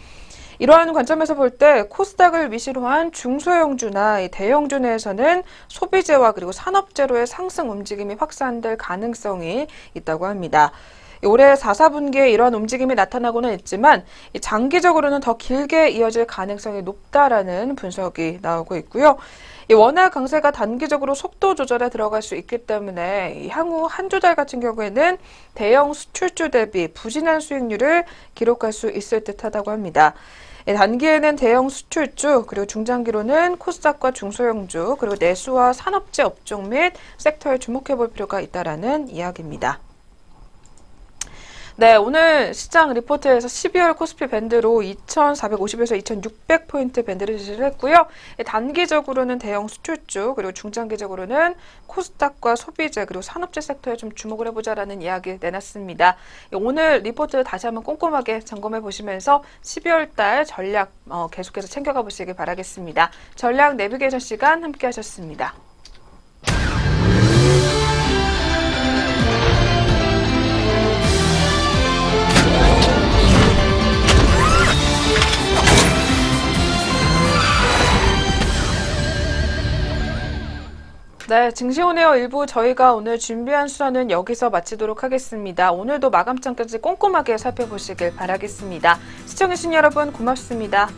이러한 관점에서 볼 때 코스닥을 위시로 한 중소형주나 대형주 내에서는 소비재와 그리고 산업재료의 상승 움직임이 확산될 가능성이 있다고 합니다. 올해 4, 4분기에 이러한 움직임이 나타나고는 있지만 장기적으로는 더 길게 이어질 가능성이 높다라는 분석이 나오고 있고요. 원화 강세가 단기적으로 속도 조절에 들어갈 수 있기 때문에 향후 한두 달 같은 경우에는 대형 수출주 대비 부진한 수익률을 기록할 수 있을 듯하다고 합니다. 단기에는 대형 수출주, 그리고 중장기로는 코스닥과 중소형주, 그리고 내수와 산업재 업종 및 섹터에 주목해 볼 필요가 있다라는 이야기입니다. 네, 오늘 시장 리포트에서 12월 코스피 밴드로 2,450에서 2,600포인트 밴드를 제시를 했고요. 단기적으로는 대형 수출주, 그리고 중장기적으로는 코스닥과 소비재, 그리고 산업재 섹터에 좀 주목을 해보자라는 이야기 내놨습니다. 오늘 리포트 다시 한번 꼼꼼하게 점검해 보시면서 12월 달 전략 계속해서 챙겨가 보시길 바라겠습니다. 전략 내비게이션 시간 함께 하셨습니다. 네, 증시온에어 일부 저희가 오늘 준비한 수단은 여기서 마치도록 하겠습니다. 오늘도 마감장까지 꼼꼼하게 살펴보시길 바라겠습니다. 시청해주신 여러분 고맙습니다.